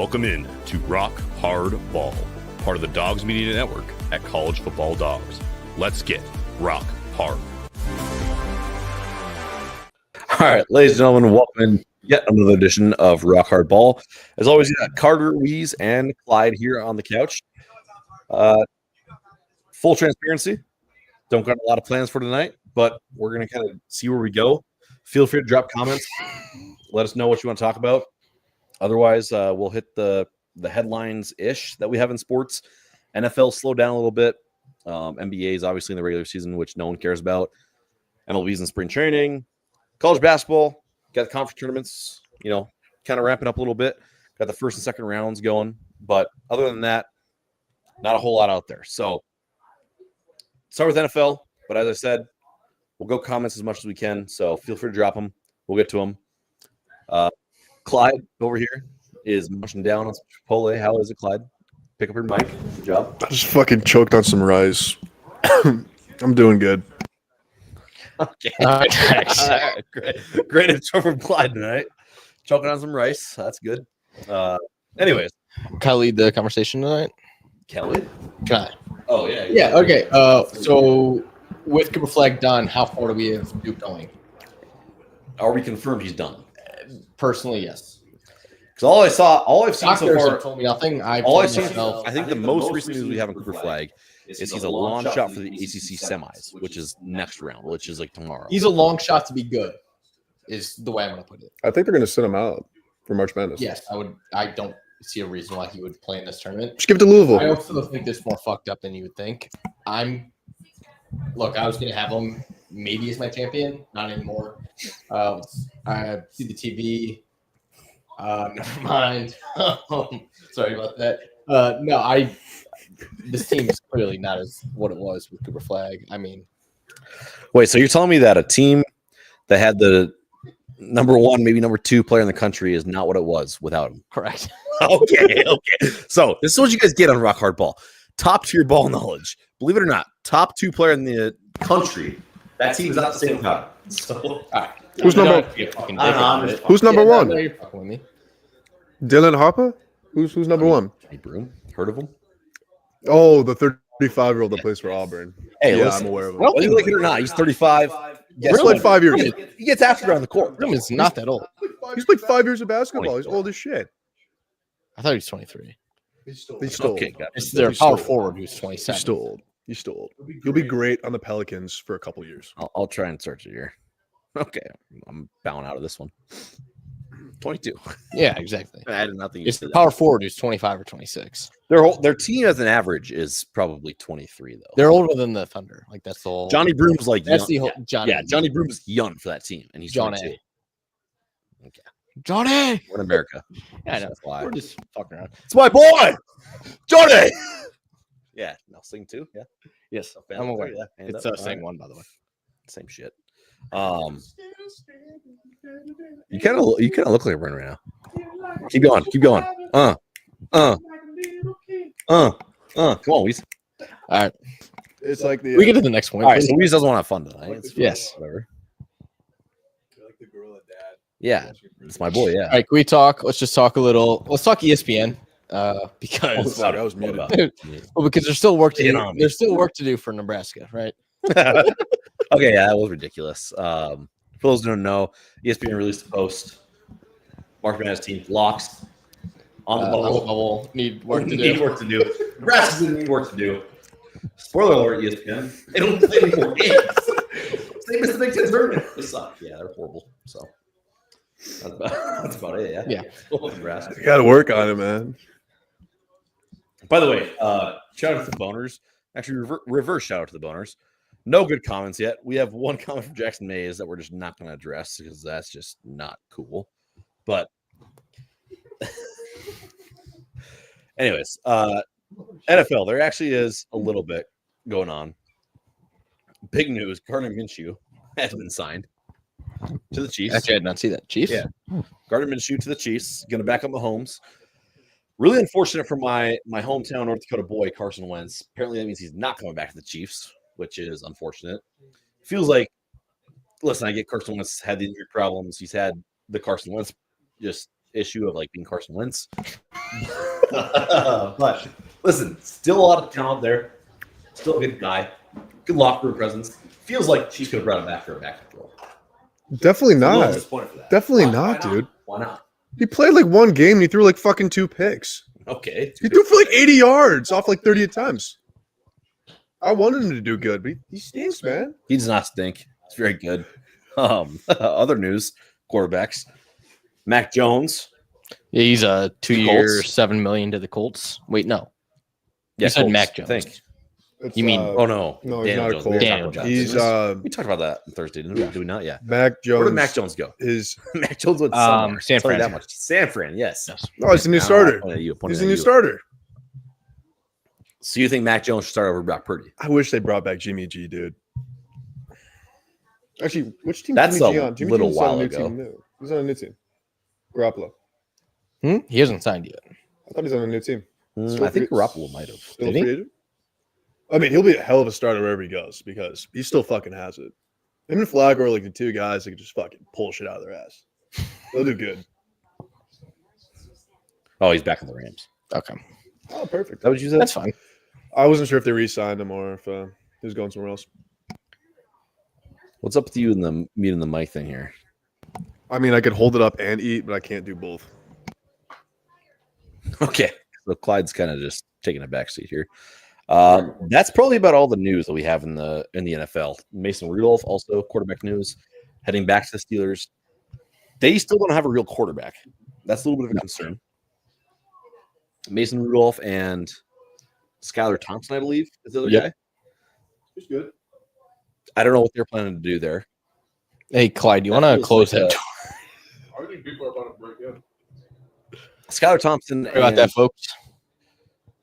Welcome in to Rock Hard Ball, part of the Dogs Media Network at College Football Dogs. Let's get rock hard. All right, ladies and gentlemen, welcome in yet another edition of Rock Hard Ball. As always, you got Karter, Weezy, and Clyde here on the couch. Full transparency, don't got a lot of plans for tonight, but we're going to kind of see where we go. Feel free to drop comments. Let us know what you want to talk about. Otherwise, we'll hit the headlines-ish that we have in sports. NFL slowed down a little bit. NBA is obviously in the regular season, which no one cares about. MLB's in spring training. College basketball, got the conference tournaments, kind of ramping up a little bit. Got the first and second rounds going. But other than that, not a whole lot out there. So, start with NFL. But as I said, we'll go comments as much as we can. So, feel free to drop them. We'll get to them. Clyde over here is munching down on some Chipotle. How is it, Clyde? Pick up your mic. Good job. I just fucking choked on some rice. I'm doing good. Okay. All right. Great intro from Clyde tonight. Choking on some rice. That's good. Anyways. Can I lead the conversation tonight? Kelly? Can I? Oh, yeah. Yeah, okay. So with Cooper Flag done, how far do we have Duke going? Are we confirmed he's done? Personally, yes. Because all I've seen so far told me nothing. I think the most recent news we have on Cooper Flag is he's a long shot for the ACC semis, which is next round, which is like tomorrow. He's a long shot to be good, is the way I'm going to put it. I think they're going to sit him out for March Madness. Yes, I would. I don't see a reason why he would play in this tournament. Just give it to Louisville. I also think this is more fucked up than you would think. I was going to have him maybe as my champion, not anymore. I see the TV. Never mind. Sorry about that. This team is clearly not as what it was with Cooper Flag. I mean, wait, so you're telling me that a team that had the number one, maybe number two player in the country is not what it was without him? correct. Okay. So this is what you guys get on Rock Hard Ball. Top tier ball knowledge. Believe it or not, top two player in the country. That team is not the same time. So, all right. Who's number one? You're fucking with me. Dylan Harper? Who's number one? Johnny Broom. Heard of him? Oh, the 35-year-old that plays for Auburn. Hey, yeah, listen, I'm aware of him. whether you like it or not, he's 35. He's played 5 years. He gets after on the court. Broom is not that old. He's played 5 years of basketball. He's old as shit. I thought he was 23. He's still Okay, old. got it. It's their He's power still forward who's 27. He's still old. He's still old. He'll be great on the Pelicans for a couple years. I'll try and search it here. Okay, I'm bowing out of this one. 22. Yeah, exactly. I had nothing. It's the power forward who's 25 or 26. Their team as an average is probably 23 though. They're older than the Thunder. Like that's the whole. Johnny Broom's like That's young. the whole Johnny. Yeah, Johnny Broom's young for that team, and he's John 22. A. Okay, Johnny. we're in America. Yeah, I know. That's why. We're just fucking around. It's my boy, Johnny. Yeah, no, sing too. Yeah, Yes, fan I'm up aware. there, yeah, hand It's up. the same All one, by the way. right. Same shit. You kind of look like a runner right now. Keep going. Come on, Weez. All right, It's like the we get to the next point. All right, please. so Weez doesn't want to have fun tonight. It's fine, Yes. whatever. like the gorilla dad. Yeah, it's my boy. Yeah. All right, can we talk? Let's just talk a little. Let's talk ESPN because Sorry, I was muted. well, because there's still work to Get do. on me. There's still work to do for Nebraska, right? Okay, yeah, that was ridiculous. For those who don't know, ESPN released a post. Mark Madness team locks on the bubble. Need work to do. Need work to do. Nebraska's gonna need work to do. Spoiler alert, ESPN. They don't play any more games. They missed the Big Ten tournament. They suck. Yeah, they're horrible. So that's about it. Yeah. Nebraska. You got to work on it, man. By the way, shout out to the boners. Actually, reverse shout out to the boners. No good comments yet. We have one comment from Jackson Mays that we're just not going to address because that's just not cool. But anyways, NFL, there actually is a little bit going on. Big news, Gardner Minshew has been signed to the Chiefs. Actually, I did not see that. Chiefs? Yeah. Gardner Minshew to the Chiefs. Going to back up Mahomes. Really unfortunate for my hometown North Dakota boy, Carson Wentz. Apparently that means he's not coming back to the Chiefs, which is unfortunate. Feels like, listen, I get Carson Wentz had the injury problems. He's had the Carson Wentz just issue of like being Carson Wentz. But listen, still a lot of talent there. Still a good guy. Good locker room presence. Feels like Chiefs could have brought him back for a backup role. Definitely I'm a little not. disappointed for that. Definitely Why not, dude. Why not? He played like one game and he threw like fucking 2 picks. Okay. He threw for like 80 yards off like 30 attempts. I wanted him to do good, but he stinks, man. He does not stink. It's very good. Other news, quarterbacks. Mac Jones. Yeah, he's a 2-year, Colts. $7 million to the Colts. Wait, no. Yeah, You said Colts, Mac I Jones. think. It's, You mean- Oh no. No, he's Daniel not a Jones. Colt. We talked Daniel about that. He's we talked about that on Thursday, didn't we? Do we not? Yeah. Mac Jones. Where did Mac Jones go? Is Mac Jones went somewhere. San I'll tell you Fran. that much. San Fran, yes. no, he's the new Now, I starter. pointed at you, I pointed He's at the new you. starter. So you think Mac Jones should start over Brock Purdy? I wish they brought back Jimmy G, dude. Actually, which team That's Jimmy G a on? Jimmy little G's on while a new ago. team new. He's on a new team. Garoppolo. He hasn't signed yet. I thought he's on a new team. Still I think free- Garoppolo might have. Still Did he? free agent? I mean, he'll be a hell of a starter wherever he goes because he still fucking has it. Him and Flacco are like the two guys that can just fucking pull shit out of their ass. They'll do good. Oh, he's back in the Rams. Okay. Oh, perfect. Is that what you said? That's fine. I wasn't sure if they re-signed him or if he was going somewhere else. What's up with you and the muting the mic thing here? I mean, I could hold it up and eat, but I can't do both. Okay. So Clyde's kind of just taking a backseat here. That's probably about all the news that we have in the NFL. Mason Rudolph, also quarterback news, heading back to the Steelers. They still don't have a real quarterback. That's a little bit of a concern. Mason Rudolph and Skylar Thompson, I believe, is the other Yep. guy. He's good. I don't know what they're planning to do there. Hey, Clyde, you That want to feels close like that a- door? I think people are about to break in. Skylar Thompson. Sorry about that, folks.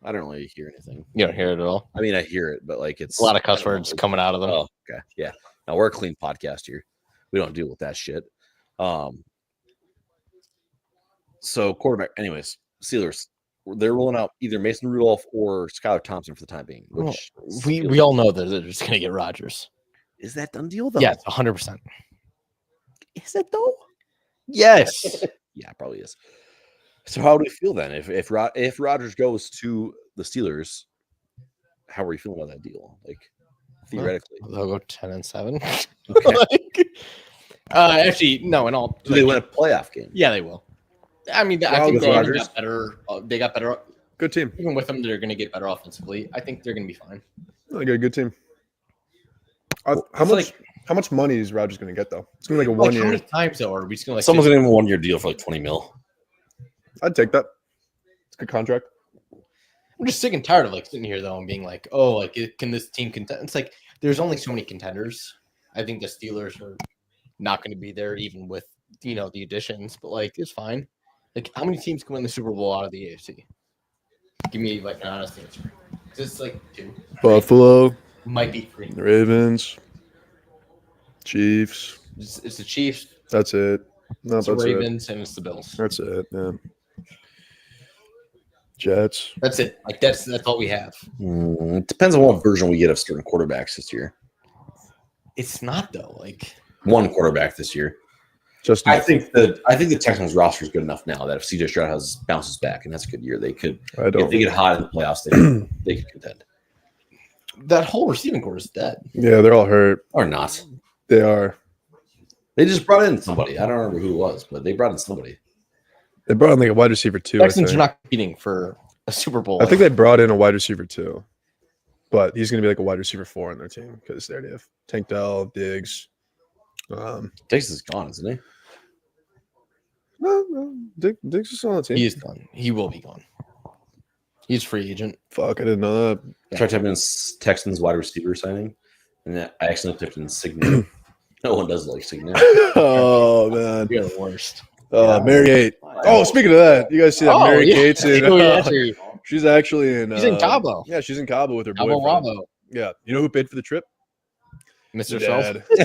I don't really hear anything. You don't hear it at all. I mean, I hear it, but like it's A lot of cuss I don't know. words coming out of them. Oh, okay, yeah. Now we're a clean podcast here. We don't deal with that shit. So quarterback, anyways, Steelers. They're rolling out either Mason Rudolph or Skylar Thompson for the time being. Which We all know that they're just going to get Rodgers. is that done deal though? Yeah, 100%. Is it though? Yes. Yeah, probably is. So how do we feel then? If Rodgers goes to the Steelers, how are you feeling about that deal? Like theoretically, They'll go 10-7. okay. Like, actually, no. In all, Do they win a playoff game? Yeah, they will. I mean, I Wow, think with they Rodgers? got better. They got better. Good team. Even with them, they're going to get better offensively. I think they're going to be fine. I got a good team. How It's much? How much money is Rodgers going to get though? It's going to be like a Like, 1 how year. many times though are we just going to like? Someone's gonna give him a 1 year deal for like 20 mil. I'd take that. It's a good contract. I'm just sick and tired of like sitting here though and being like, oh, like can this team contend? It's like there's only so many contenders. I think the Steelers are not going to be there even with the additions, but like it's fine. Like how many teams can win the Super Bowl out of the AFC? Give me like an honest answer. Just like 2. Buffalo, Might be 3. Ravens, Chiefs. It's the Chiefs, That's it. No, it's the that's it. Ravens, and it's the Bills. That's it. Yeah. Jets. That's it. Like that's all we have. It depends on what version we get of certain quarterbacks this year. It's not though. Like One quarterback this year. Just I think the Texans roster is good enough now that if CJ Stroud bounces back and that's a good year, they could. I If don't. they get hot in the playoffs, they could contend that whole receiving core is dead. Yeah, they're all hurt. or not. They are. They just brought in somebody. I don't remember who it was, but they brought in somebody. They brought in like a wide receiver too. I Texans are think. not competing for a Super Bowl. I think they brought in a wide receiver too, but he's going to be like a wide receiver 4 on their team because they already have Tank Dell, Diggs. Texas is gone, isn't he? No, Diggs is still on the team. he is gone. He will be gone. He's free agent. Fuck, I didn't know that. I tried typing in Texans wide receiver signing, and I accidentally typed in Signet. No one does like Signet. Oh man, You're the worst. Mary Kate. Oh, speaking of that, you guys see that Mary Kate's in? Oh, yeah, actually, She's actually in. She's in Cabo. Yeah, she's in Cabo with her Cabo boyfriend. Wabo. Yeah, you know who paid for the trip? Mr. The Self. dad. The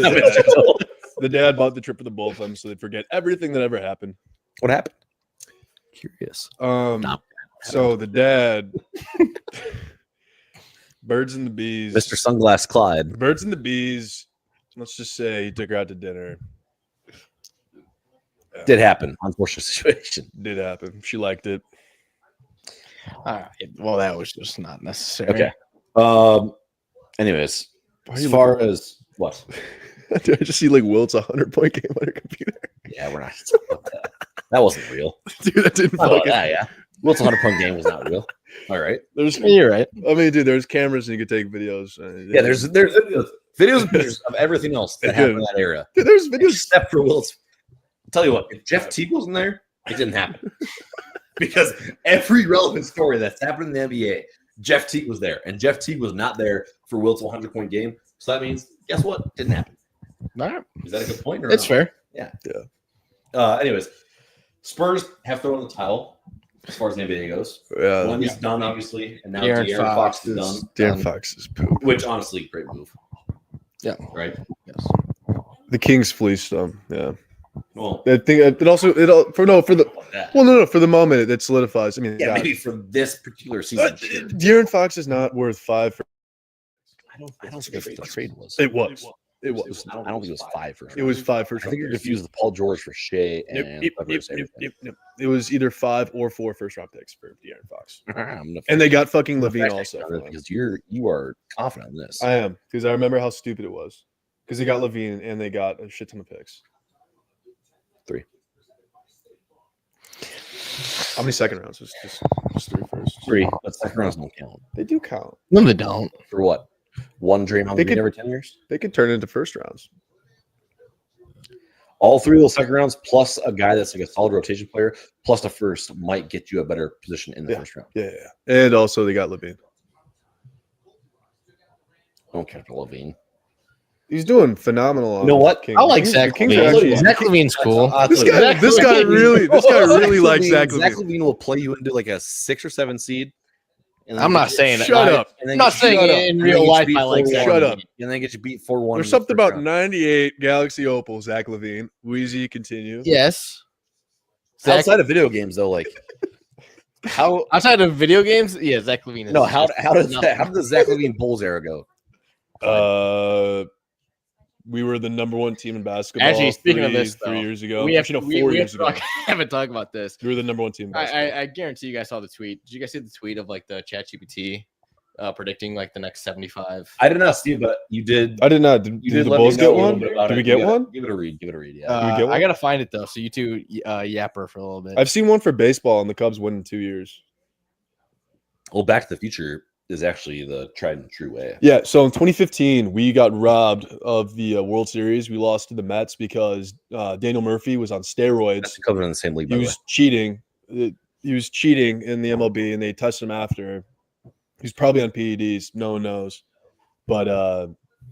dad. The dad bought the trip for the both of them, so they forget everything that ever happened. What happened? Curious. So the dad, Birds and the Bees, Mr. Sunglass Clyde. Birds and the Bees. Let's just say he took her out to dinner, Did happen. Unfortunate situation. Did happen. She liked it. All right. Well, that was just not necessary. Okay. Anyways, Why are as you far as what? Did I just see like Wilt's 100-point game on her computer? Yeah, we're not. That wasn't real. Dude, that didn't How about fucking. that, yeah. Wilt's 100-point game was not real. All right. There's, You're right. I mean, dude, there's cameras and you could take videos. Yeah, there's videos and pictures of everything else that happened in that era, Dude, there's videos. except for Wilt's. I'll tell you what, if Jeff Teague wasn't there, it didn't happen. Because every relevant story that's happened in the NBA, Jeff Teague was there, and Jeff Teague was not there for Wilt's 100-point game. So that means, guess what? Didn't happen. All right. Is that a good point? Or It's not? fair. Yeah. Yeah. Anyways, Spurs have thrown the towel as far as the NBA goes. Yeah. Wemby's done, obviously, and now De'Aaron De'Aaron Fox is done. Darren Fox is poop. Which, honestly, great move. Yeah. Right? Yes. The Kings fleeced them. Yeah. Well, I think it also for the that. well no for the moment it solidifies. I mean, Yeah, God. maybe for this particular season. Sure. De'Aaron Fox is not worth 5. I don't think that's what the trade was. It was. I don't think it was 5 for sure. It was 5 for I sure. think you're confused with Paul George for Shea and It was either 5 or 4 first-round picks for De'Aaron Fox, and and they got fucking Levine also. for him. because you are confident in this. I am because I remember how stupid it was because they got Levine and they got a shit ton of picks. 3. How many second rounds? Just 3 first. 3. But second rounds don't count. They do count. No, they don't. For what? One Draymond Green every 10 years? They could turn into first rounds. All 3 of those second rounds, plus a guy that's like a solid rotation player, plus the first might get you a better position in the first round. Yeah. And also they got Levine. Don't count for Levine. He's doing phenomenal. You know what? Kings. I like The Zach Kings are Levine. actually- Zach Levine's cool. This guy really likes Zach Levine. Zach Levine will play you into like a 6 or 7 seed. And I'm not saying that. Shut up. And then I'm not get saying shut up. in and real then life get I you like beat Zach 4-1. Shut up. And then get you beat 4-1. There's in the something first about round. 98 Galaxy Opal, Zach Levine. Weezy, continue. Yes. Zach, Outside of video games, though, like how outside of video games, yeah, Zach Levine is no how does nothing. how did the Zach Levine Bulls era go? We were the number 1 team in basketball. Actually, speaking of this, 3 though, years ago. we have Actually, no, we 4 have years to ago. haven't talked about this. We were the number 1 team in basketball. I guarantee you guys saw the tweet. Did you guys see the tweet of like the ChatGPT predicting like the next 75? I did not see it, but you did. I did not. Did You did the let Bulls me know get a little one? bit about Did it. we get one? Give it a read. Give it a read. Yeah. Did we get one? I gotta find it though. So you two yapper for a little bit. I've seen one for baseball, and the Cubs win in 2 years. Well, Back to the Future is actually the tried and true way. Yeah, so in 2015, we got robbed of the World Series. We lost to the Mets because Daniel Murphy was on steroids. That's covered in the same league. By He the way. was cheating. He was cheating in the MLB, and they tested him after. He's probably on PEDs. No one knows. But,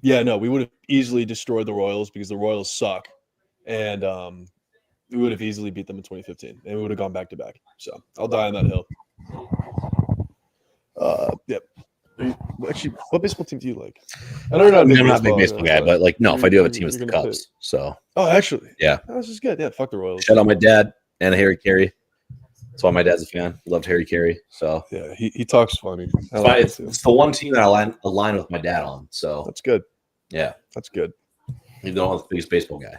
yeah, no, we would have easily destroyed the Royals because the Royals suck. And we would have easily beat them in 2015, and we would have gone back-to-back. So I'll die on that hill. Yep. Actually, what baseball team do you like? I know you're not I'm not a big baseball guy, but like, no, if I do have a team, it's you're the gonna Cubs. So Oh, actually, Yeah. oh, this is good. Yeah, fuck the Royals. shout out my dad and Harry Carey. That's why my dad's a fan. Loved Harry Carey. So Yeah, he talks funny. I it's, like him it's, too. it's the one team that I align with my dad on. So That's good. yeah, That's good. even though I'm the biggest baseball guy.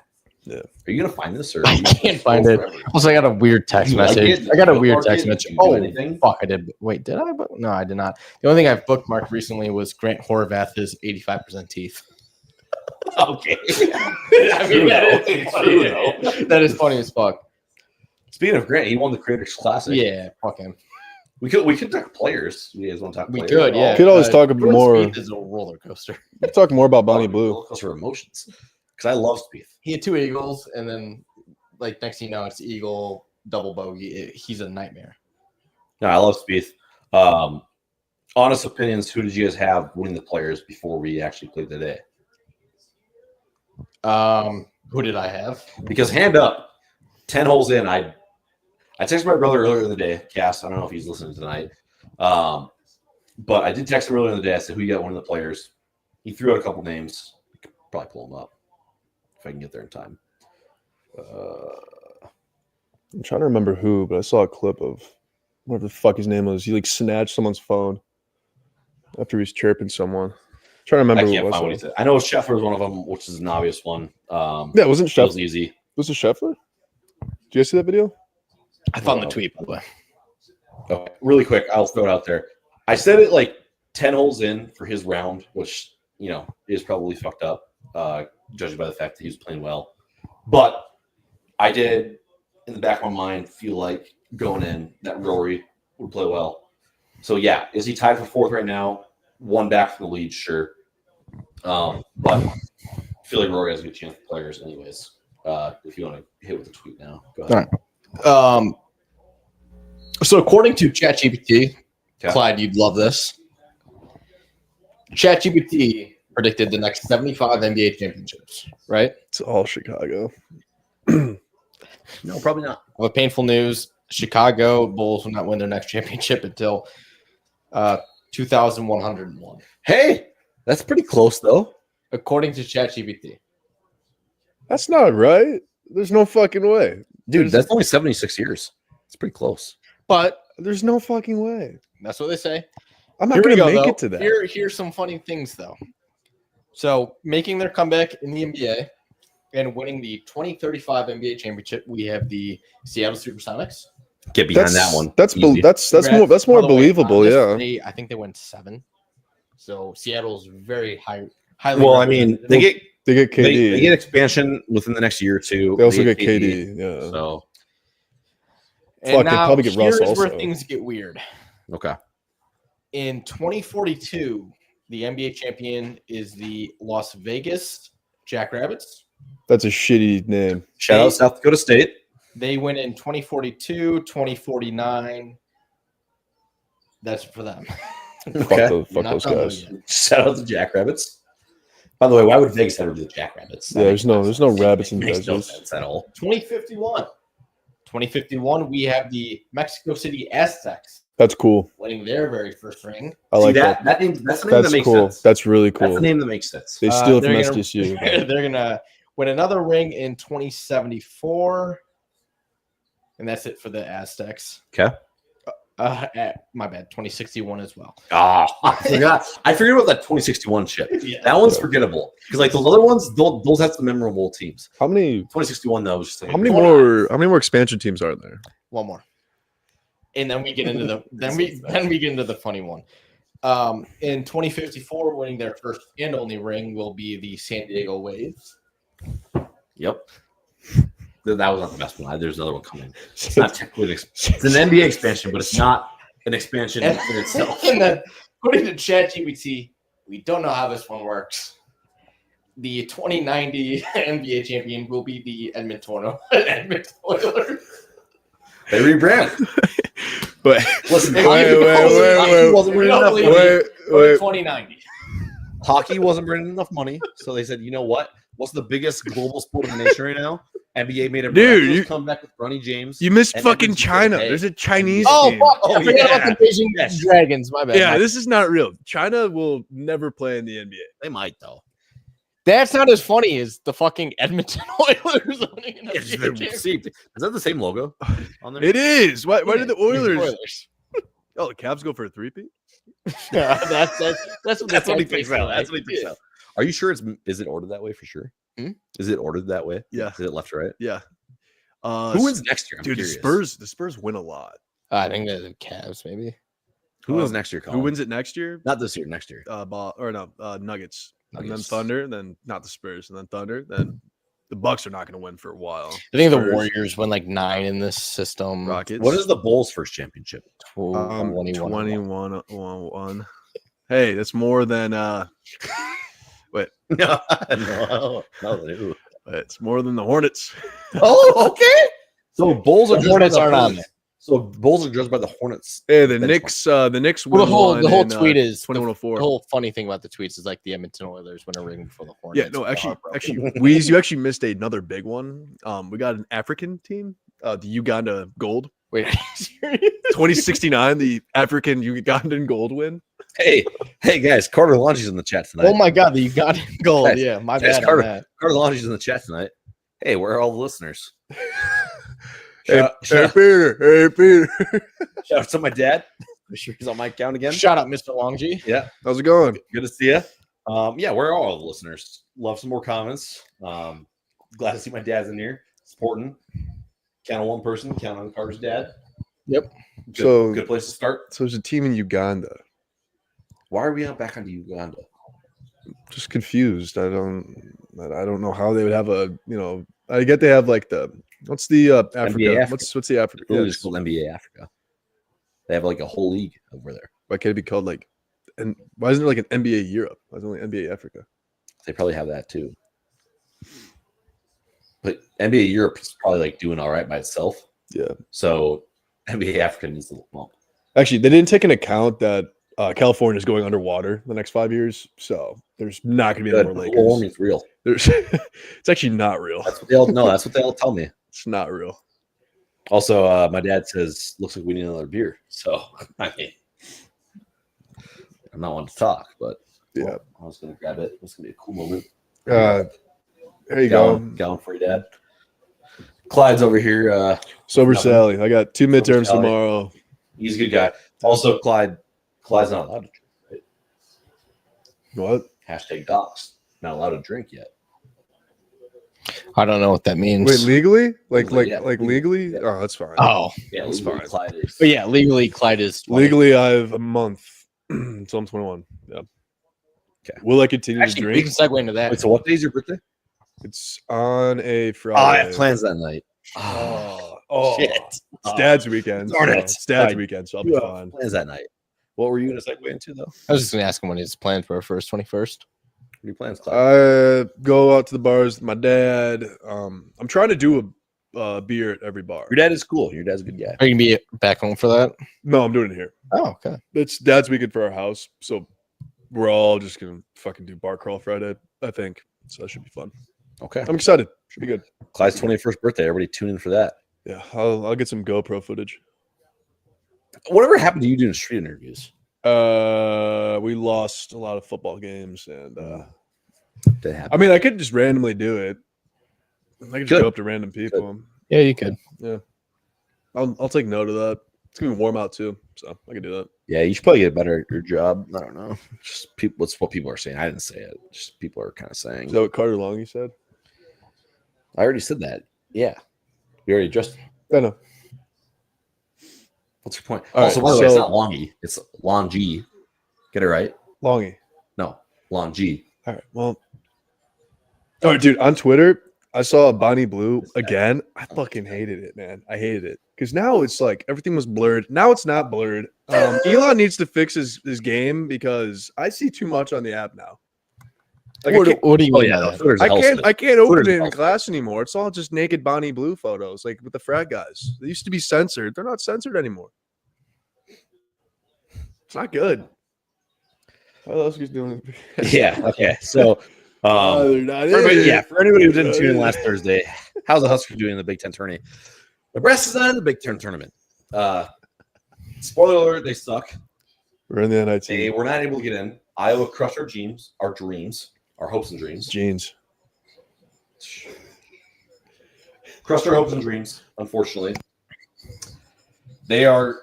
Yeah. Are you gonna find this or I can't find it. Also, I got a weird text You like message. it? I got a You weird bookmarked text it? message. Did you do Oh, anything? fuck! I did. Wait, did I? No, I did not. The only thing I've bookmarked recently was Grant Horvath is 85% teeth. Okay. I mean, that is funny as fuck. Speaking of Grant, he won the Creators Classic. Yeah, fuck him. We could talk players. You guys want to talk? We players? could, yeah. Could always talk Jordan more. Spieth is a roller coaster. We'll talk more about Bonnie Roller Blue. coaster of emotions. Because I love Spieth. He had 2 eagles, and then like next thing you know, it's eagle double bogey. He's a nightmare. No, I love Spieth. Honest opinions. Who did you guys have winning the players before we actually played today? Who did I have? Because hand up, 10 holes in, I texted my brother earlier in the day. Cass, I don't know if he's listening tonight. But I did text him earlier in the day. I said, who you got winning the players? He threw out a couple names. I could probably pull them up if I can get there in time. I'm trying to remember who, but I saw a clip of whatever the fuck his name was. He like snatched someone's phone after he was chirping someone. Trying to remember I who it can't was. find what he said. I know Scheffler is one of them, which is an obvious one. Yeah, wasn't Feels Scheffler? easy. Was it Scheffler? you guys see that video? I found the tweet, by the way. Okay, really quick, I'll throw it out there. I said it like 10 holes in for his round, which, is probably fucked up, judging by the fact that he was playing well. But I did, in the back of my mind, feel like going in that Rory would play well. So, yeah, is he tied for fourth right now? One back from the lead, sure. But I feel like Rory has a good chance for players anyways. If you want to hit with the tweet now, go ahead. All right. So according to ChatGPT, Okay. Clyde, you'd love this. ChatGPT predicted the next 75 NBA championships, right? It's all Chicago. No, probably not. I have a painful news. Chicago Bulls will not win their next championship until 2101. Hey, that's pretty close, though. According to ChatGPT. That's not right. There's no fucking way. Dude, that's only 76 years. It's pretty close. But There's no fucking way. that's what they say. I'm not Here we going to go, make though. it to that. Here's some funny things, though. So, making their comeback in the NBA and winning the 2035 NBA championship, we have the Seattle Supersonics. Get behind that one. That's Easy. that's more Congrats. By the way, believable. on this, Yeah. I think they went 7. So Seattle's very highly. Well, I mean, they get They get KD. they get expansion within the next year or two. They also get KD. Yeah. So And Fuck, they now probably get Russ here's where also. things get weird. okay. In 2042, the NBA champion is the Las Vegas Jackrabbits. That's a shitty name. Shout out South Dakota State. They win in 2042, 2049. That's for them. Okay. Fuck Not those done guys. yet. Shout out the Jackrabbits. By the way, why would Vegas ever be the Jackrabbits? Yeah, there's no rabbits in Makes no Vegas. sense at all. 2051. 2051, we have the Mexico City Aztecs That's cool. winning their very first ring. I like that. That's the name That's that makes cool. sense. That's really That's cool. the name that makes sense. They steal it from They're gonna- SDSU. They're going to win another ring in 2074. And that's it for the Aztecs. Okay. My bad, 2061 as well. Ah, I forgot. I forget about that 2061 shit. Yeah. That one's forgettable because like those other ones, those have some memorable teams. How many 2061 though, was just like, how many more expansion teams are there? One more. And then we get into the then we get into the funny one. In 2054, winning their first and only ring will be the San Diego Waves. Yep. That was not the best one. There's another one coming. It's not technically it's an NBA expansion, but it's not an expansion in itself. And then according to ChatGPT, we don't know how this one works. The 2090 NBA champion will be the Edmonton Oilers. They rebrand. But Listen, wait, wasn't bringing enough money. wait. 2090. Hockey wasn't bringing enough money, so they said, you know what? What's the biggest global sport in the nation right now? NBA made a Dude, come back with Bronny James. You missed And fucking Edmonton China. said, hey. There's a Chinese Oh, team. fuck. Oh, I forgot yeah. about the Beijing Yes. Dragons. My bad. Yeah, this is not real. China will never play in the NBA. They might though. That's not as funny as the fucking Edmonton Oilers winning an It's NBA the- championship. see, is that the same logo on there? It is. Why did the Oilers? Oilers. Oh, the Cavs go for a three-peat? Yeah, that's what That's what he thinks out. out. That's what he thinks out. Are you sure is it ordered that way for sure? Hmm? Is it ordered that way? Yeah. Is it left to right? Yeah. Who wins next year? I'm Dude, curious. the Spurs win a lot. I think they're the Cavs, maybe. Who wins next year? Colin? Who wins it next year? Not this year. Next year. Nuggets. And then Nuggets. Thunder, then not the Spurs, and then Thunder, then the Bucks are not going to win for a while. I think the Spurs. Warriors win like 9 in this system. Rockets. What is the Bulls' first championship? 21. 21. Hey, that's more than no, no. it's more than the Hornets. Oh, okay. So Bulls are The judged Hornets by the aren't on Hornets. So Bulls are judged by the Hornets. Hey, the Benchmark. Knicks Well, win the whole one in, tweet is the 2104. whole funny thing about the tweets is like the Edmonton Oilers win a ring for the Hornets. Yeah, no, They're actually, heartbroken. Weez, you actually missed another big one. We got an African team, the Uganda Gold, Wait, are you serious? 2069, the African Ugandan Gold win. Hey guys, Carter Longy's in the chat tonight. Oh my god, the Ugandan gold. Guys, Yeah, my guys, bad on Carter, that. Carter Longy's in the chat tonight. Hey, where are all the listeners? Hey, Shout Peter. out to my dad. I'm sure he's on my account again. Shout out, Mr. Longji. Yeah, How's it going? good to see you. Yeah, where are all the listeners? Love some more comments. Glad to see my dad's in here supporting. Count on one person. Count on Carter's dad. Yep. Good place to start. So there's a team in Uganda. Why are we not back onto Uganda? Just confused. I don't know how they would have a. I get they have like what's the Africa? NBA Africa. What's the Africa? Really Yeah, just called NBA Africa. They have like a whole league over there. why can't it be called like? And why isn't there like an NBA Europe? Why is it only NBA Africa? They probably have that too. But NBA Europe is probably like doing all right by itself. Yeah. So NBA Africa needs a little bump. Actually, they didn't take into account that California is going underwater the next 5 years, so there's not going to be any more Lakers. Global warming is real. It's actually not real. That's what they all know. That's what they all tell me. It's not real. Also, my dad says, "Looks like we need another beer." So I mean, I'm not one to talk, but Yeah. I was going to grab it. It's going to be a cool moment. There you go. Going for you, Dad. Clyde's over here. Sober Nothing. Sally. I got 2 midterms Sally. tomorrow. He's a good guy. Also, Clyde's not allowed to drink. Right? What? Hashtag docs. Not allowed to drink yet. I don't know what that means. Wait, legally? Like Yeah, legally? yeah. Oh, that's fine. Oh, Yeah, That's legally, fine. Clyde is. but yeah, legally, Clyde is 20. Legally, I have a month until I'm 21. Yeah. Okay. Will I continue to Actually, we drink? can segue into that. Wait, so what day is your birthday? It's on a Oh, Friday. I have plans that night. Shit. Shit. It's Dad's weekend. Darn so it. It's Dad's Fine. weekend, so I'll be You have fine. plans that night. What were you going to segue into, though? I was just gonna ask him when he's planned for our first 21st. What are your plans, Clyde? I go out to the bars with my dad. I'm trying to do a beer at every bar. Your dad is cool. Your dad's a good guy. Are you gonna be back home for that? No, I'm doing it here. Oh, okay. It's Dad's weekend for our house, so we're all just gonna fucking do bar crawl Friday, I think. So that should be fun. Okay. I'm excited. Should be good. Clyde's 21st birthday. Everybody tune in for that. Yeah, I'll get some GoPro footage. Whatever happened to you doing street interviews? We lost a lot of football games, and That happened. I mean, I could just randomly do it. I could just Good. go up to random people. Yeah, you could. I'll take note of that. It's gonna be warm out too, so I can do that. Yeah, you should probably get better at your job. I don't know. Just people. What's what people are saying. I didn't say it. Just people are kind of saying. Is that what Carter Long you said? I already said that. Yeah, we already addressed. I know. What's your point? All Also, right, by the way, it's so- not Longy. It's Long G. Get it right? Longy. No, Long G. All right. Well. All right, dude. On Twitter, I saw Bonnie Blue again. I fucking hated it, man. I hated it because now it's like everything was blurred. Now it's not blurred. Elon needs to fix his game because I see too much on the app now. Like, What do you Oh mean yeah, by no, that? Twitter's I a can't hellscape. open Twitter's it in awesome. class anymore. It's all just naked Bonnie Blue photos, like with the frat guys. They used to be censored. They're not censored anymore. It's not good. What else is doing? Yeah. Okay. So, They're not for anybody, in. yeah, for anybody who didn't tune in last Thursday, how's the Huskers doing in the Big Ten tourney? Nebraska's not in the Big Ten tournament. Spoiler alert: they suck. We're in the NIT. They were not able to get in. Iowa crushed our dreams, our hopes and dreams. Jeans. Crushed our hopes and dreams, unfortunately. They are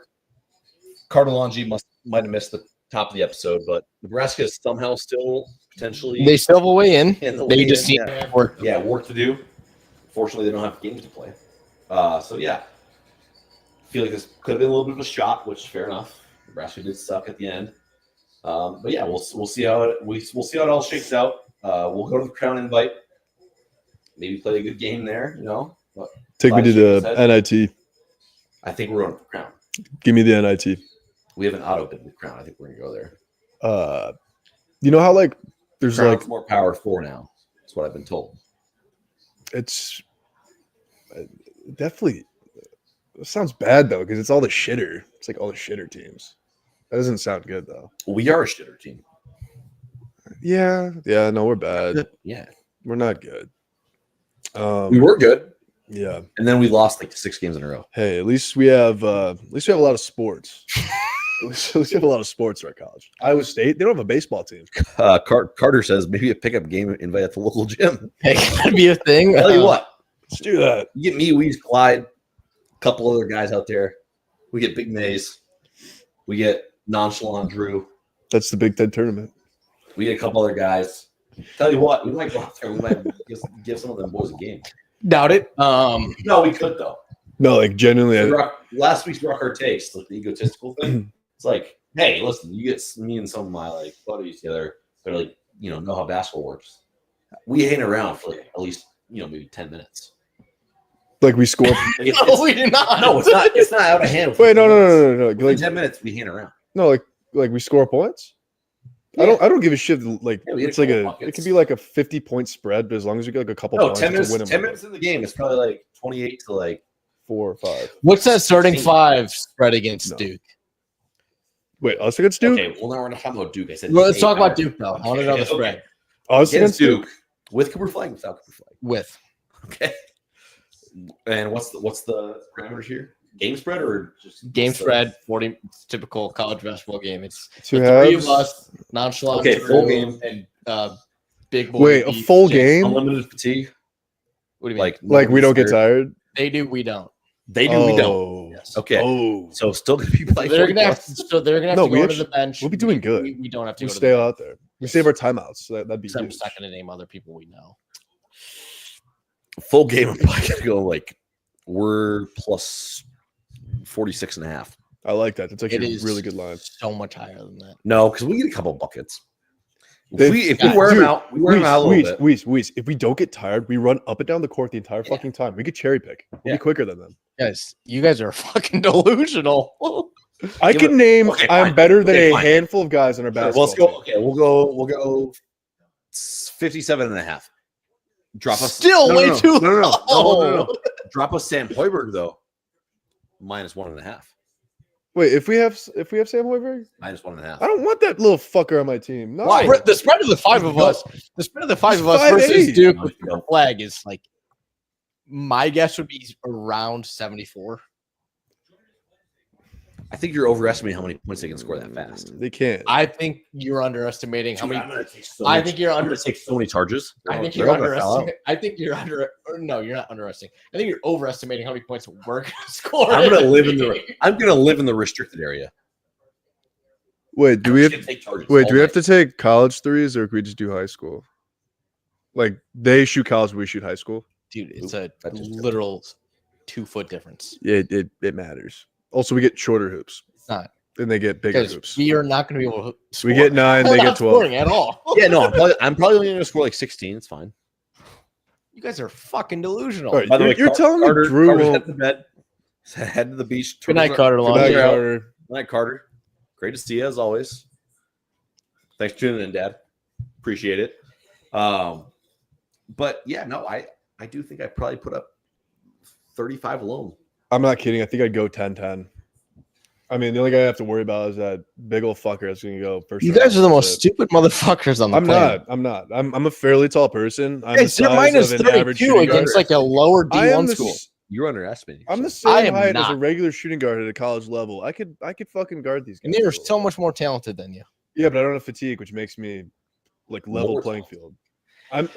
Carter Longy might have missed the top of the episode, but Nebraska is somehow still potentially They still have a way in. in the They way just in. need to have work. Yeah, work to do. Fortunately, they don't have games to play. So yeah, I feel like this could have been a little bit of a shot, which fair enough. Nebraska did suck at the end, but yeah, we'll see how we'll see how it all shakes out. We'll go to the Crown Invite, maybe play a good game there. You know, but Take me to Flash the NIT. I think we're going to the Crown. Give me the NIT. We have an auto bid with Crown. I think we're going to go there. You know how like there's Crown's like more Power 4 now. That's what I've been told. it's definitely it sounds bad though because it's all the shitter. It's like all the shitter teams. That doesn't sound good though. We are a shitter team. Yeah, no, we're bad. Yeah, We're not good. we were good, Yeah. and then we lost like 6 games in a row. Hey, at least we have a lot of sports. At least we have a lot of sports at our college. Iowa State, they don't have a baseball team. Carter says maybe a pickup game invite at the local gym. Hey, that'd be a thing. Tell you what, Let's do that. you get me, Weeze, Clyde, a couple other guys out there. We get Big Maze. We get Nonchalant Drew. That's the Big Ten tournament. We get a couple other guys. Tell you what, we might go out there. We might give some of them boys a game. Doubt it. No, we could though. No, like genuinely. Last week's rock hard takes, like the egotistical thing. It's like, hey, listen, you get me and some of my like buddies together, but like know how basketball works. We hang around for like at least maybe 10 minutes. Like we score. No, we did not. No, it's not out of hand. Wait, no. Like 10 minutes, we hang around. No, like we score points. Yeah. I don't give a shit. Like Yeah, it's like it could be like a 50-point spread, but as long as you get like a couple points, 10 it's a minutes. 10 minutes in the game, it's probably like 28 to like 4 or 5. What's that starting 5 spread against Duke? Wait, us against Duke? Okay, well now we're not talking about Duke. I said. Well, let's talk about Duke though. I want to know the spread. Us against Duke with Cooper Flag, without Cooper Flag. With. Okay. And what's the parameters here? Game spread or just game spread? 40 typical college basketball game. It's two the halves. 3 of us, nonchalant. Okay, full game and big boy. Wait, a full game? Unlimited fatigue. What do you mean? Like we don't get tired. They do. We don't. They do. We don't. Yes. Okay. Oh, so still gonna be playing. They're gonna have to go to the bench. We'll be doing good. We don't have to. We go to stay the out there. We save our timeouts. So that'd be. I'm huge. just not gonna name other people we know. Full game. I'm probably gonna go like we're plus 46.5. I like that. That's actually a really good line. So much higher than that. No, because we get a couple buckets. If we wear them out, we wear them out a little bit. Weez. If we don't get tired, we run up and down the court the entire fucking time. We could cherry pick. We'll be quicker than them. Guys, you guys are fucking delusional. I can name. Okay, I'm fine. better than Okay, a fine. handful of guys in our basketball. Let's go. Okay, we'll go 57.5. Drop us Still way too low. No. Drop us Sam Hoiberg though. -1.5. Wait, if we have Sam Hoiberg, -1.5. I don't want that little fucker on my team. No. Why? The spread of the 5 of us. The spread of the 5 of us 5'8". versus Duke with the flag is like. My guess would be around 74. I think you're overestimating how many points they can score that fast. They can't. I think you're underestimating how many. I think you're underestimating so many charges. I think you're underestimating. I think you're no, you're not underestimating. I think you're overestimating how many points we're going to score. I'm gonna live in the restricted area. Wait, do we have? Wait, do we have to? to take college threes, or can we just do high school? Like they shoot college, we shoot high school. Dude, it's a literal 2-foot difference. It matters. Also, we get shorter hoops. It's not. Then they get bigger Because hoops. we are not going to be able to score. We get 9, We're they not get 12. scoring at all. Yeah, no, I'm probably only gonna score like 16. It's fine. You guys are fucking delusional. All right, By the way, you're telling me Drew Carter's won't. head to bed. Head to the beach. Good night, Carter. Good Long. night, Yeah. Carter. Good night, Carter. Great to see you as always. Thanks for tuning in, Dad. Appreciate it. But yeah, no, I do think I probably put up 35 alone. I'm not kidding. I think I'd go 10-10. I mean, the only guy I have to worry about is that big old fucker that's going to go first. You round. guys are the That's most it. stupid motherfuckers on the planet. I'm not. I'm a fairly tall person. I'm Guys, the you're size minus of an average 32 shooting guard. against like a lower I am D1 the school. s- You're underestimating. I'm the yourself. same I am height as not. a regular shooting guard at a college level. I could fucking guard these guys. And they're so much more talented than you. Yeah, but I don't have fatigue, which makes me like level More playing talented. field.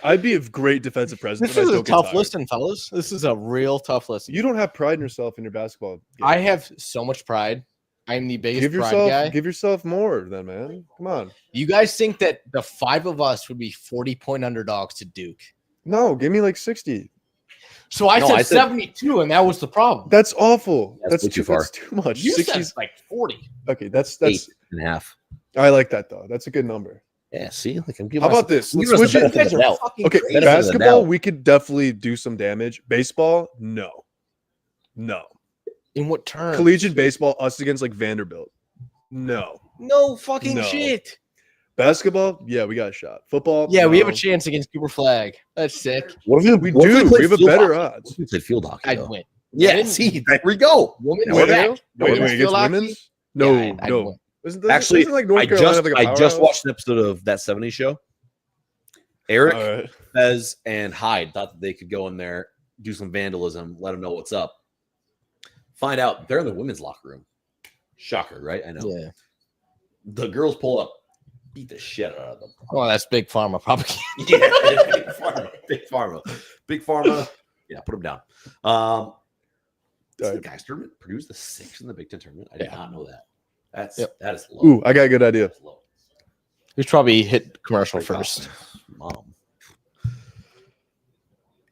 I'd be a great defensive presence. This but I is a don't get tough tired. listen, fellas. This is a real tough listen. You don't have pride in yourself in your basketball game. I have so much pride. I'm the biggest pride guy. Give yourself more then, man. Come on. You guys think that the 5 of us would be 40-point underdogs to Duke? No, give me like 60. So I No, said I said- 72, and that was the problem. That's awful. That's way too far. That's too much. You 60. said like 40. Okay, that's 8.5. I like that though. That's a good number. Yeah, see, like I'm giving. How about myself- this? Let's giving us switch the it. benefit of the doubt. fucking Okay, crazy. Benefit of the basketball, doubt. we could definitely do some damage. Baseball, no. In what terms? Collegiate baseball, us against like Vanderbilt. No. No fucking No. shit. Basketball, yeah, we got a shot. Football, Yeah, we have a no. chance against Cooper Flag. That's sick. What if We what if do. played We have a field better hockey? odds. What if we played field hockey? I'd though? win. Yeah, Women- see, there we go. Women, Wait, back. wait, Women's against field hockey? women's? No, Yeah, I'd no. win. Actually, isn't like North I Carolina just like a I just powerhouse? watched an episode of that 70s show. Eric, All right. Fez, and Hyde thought that they could go in there, do some vandalism, let them know what's up. Find out they're in the women's locker room. Shocker, right? I know. Yeah. The girls pull up, beat the shit out of them. Oh, that's big pharma, probably. Yeah, big pharma, big pharma, big pharma. Yeah, put them down. All right. The guys tournament produced the 6 in the Big Ten tournament. I did not know that. That is low. Ooh, I got a good idea. That's low. We should probably hit commercial Great first. Mom.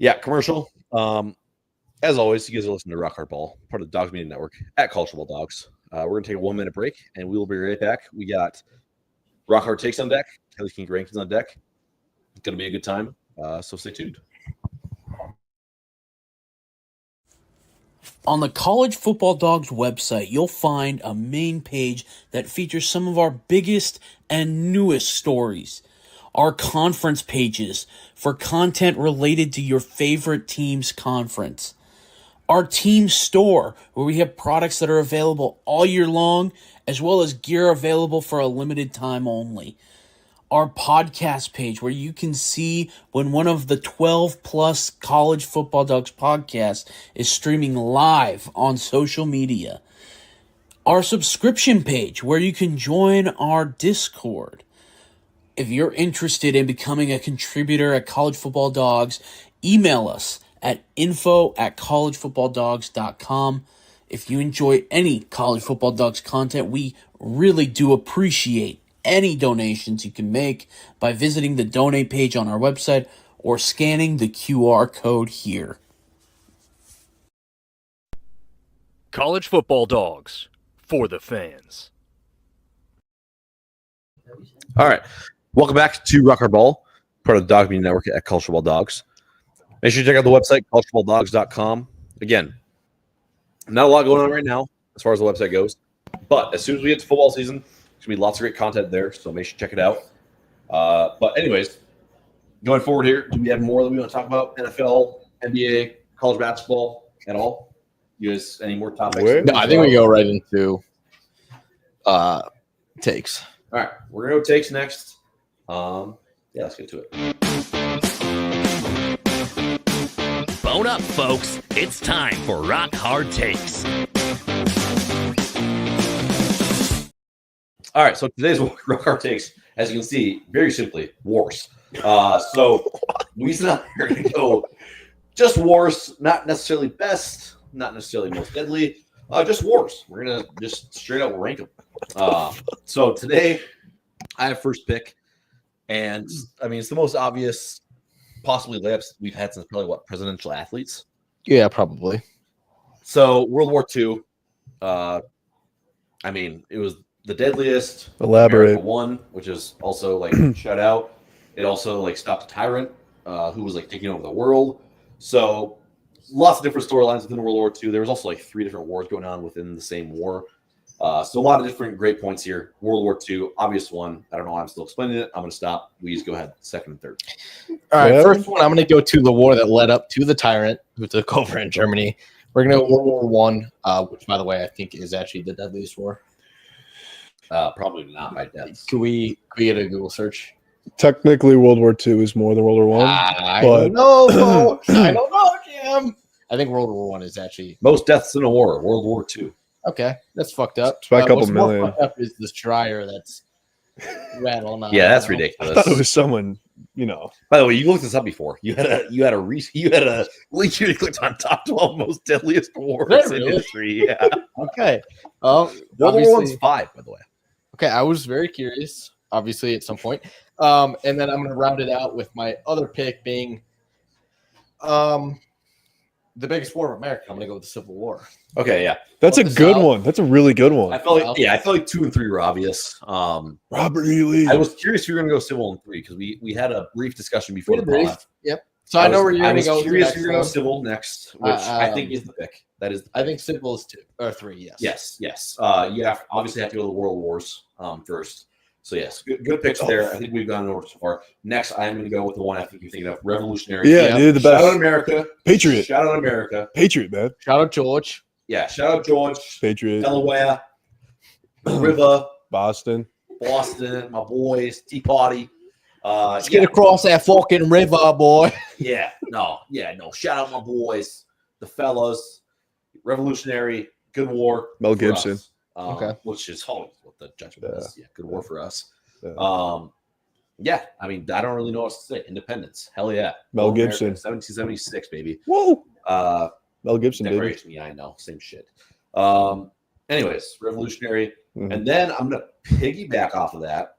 Yeah, commercial. as always, you guys are listening to Rock Hard Ball, part of the Dogs Media Network at Cultural Dogs. We're going to take a 1-minute break, and we will be right back. We got Rock Hard Takes on deck, Kelly's Kinky Rankings on deck. It's going to be a good time, so stay tuned. On the College Football Dogs website, you'll find a main page that features some of our biggest and newest stories. Our conference pages for content related to your favorite team's conference. Our team store, where we have products that are available all year long, as well as gear available for a limited time only. Our podcast page, where you can see when one of the 12 plus College Football Dogs podcasts is streaming live on social media. Our subscription page, where you can join our Discord. If you're interested in becoming a contributor at College Football Dogs, email us at info@collegefootballdogs.com. If you enjoy any College Football Dogs content, we really do appreciate any donations you can make by visiting the donate page on our website or scanning the QR code here. College Football Dogs, for the fans. All right. Welcome back to Rock Our Ball, part of the Dog Media Network at Cultural Ball Dogs. Make sure you check out the website, culturalballdogs.com. Again, not a lot going on right now as far as the website goes, but as soon as we get to football season, there's going to be lots of great content there, so make sure you check it out. But anyways, going forward here, do we have more that we want to talk about? NFL, NBA, college basketball at all? You guys, any more topics? No, I think we go right into takes. All right, we're going to go takes next. Let's get to it. Bone up, folks. It's time for Rock Hard Takes. All right, so today's Rock Hard Takes, as you can see, very simply, wars. So Luis and I are going to go just wars, not necessarily best, not necessarily most deadly, just wars. We're going to just straight up rank them. So today, I have first pick, and I mean, it's the most obvious, possibly layups we've had since probably presidential athletes. Yeah, probably. So World War II, I mean, it was the deadliest. Elaborate. America won, which is also like shut out. It also like stopped a tyrant who was like taking over the world. So lots of different storylines within World War II. There was also like 3 different wars going on within the same war. So a lot of different great points here. World War II, obvious one. I don't know why I'm still explaining it. I'm going to stop. We just go ahead, second and third. All right, Well- first one, I'm going to go to the war that led up to the tyrant who took over in Germany. We're going to go World War One, which, by the way, I think is actually the deadliest war. Probably not by deaths. Can we get a Google search? Technically, World War II is more than World War One. I but- don't know, folks. I don't know, Jim. I think World War One is actually Most deaths in a war, World War II. okay. That's fucked up. It's by a couple what's more million. fucked up is this dryer that's rattling on. Yeah, that's I ridiculous. thought it was someone, By the way, you looked this up before. You had a link you clicked on top 12 most deadliest wars Did I in really? history. Yeah. Okay. World War Obviously- One's 5, by the way. Okay, I was very curious, obviously, at some point. And then I'm going to round it out with my other pick being the biggest war of America. I'm going to go with the Civil War. Okay, yeah. that's a What the good South? one. That's a really good I one. felt like 2 and 3 were obvious. Robert E. Lee. I was curious if you were going to go Civil in 3 because we had a brief discussion before the Brief. pod. Yep. So I know where you're I going to was go. curious with if the you were going to next go one. Civil next, which I think is the pick. That is the pick. I think Civil is 2 or 3. Yes. Yes. You obviously have to go to the World Wars first. So yes, good picks there. I think we've gone over so far. Next, I'm going to go with the one I think you're thinking of, Revolutionary. yeah, dude, the Shout out best. America. Patriot. Shout out America. Patriot, man. Shout out George. Yeah, shout out George, Patriot. Delaware, River, Boston. Boston, my boys, Tea Party. Let's get across that fucking river, boy. No. Shout out my boys, the fellas, Revolutionary, good war. Mel for Gibson. us. Okay. Which is always what the judgment is. Yeah, good war for us. Yeah. I mean, I don't really know what to say. Independence, hell yeah. Mel America, Gibson. 1776, baby. Whoa. Mel Gibson, baby. Declaration, yeah, I know, same shit. Anyways, Revolutionary, Mhm. and then I'm gonna piggyback off of that,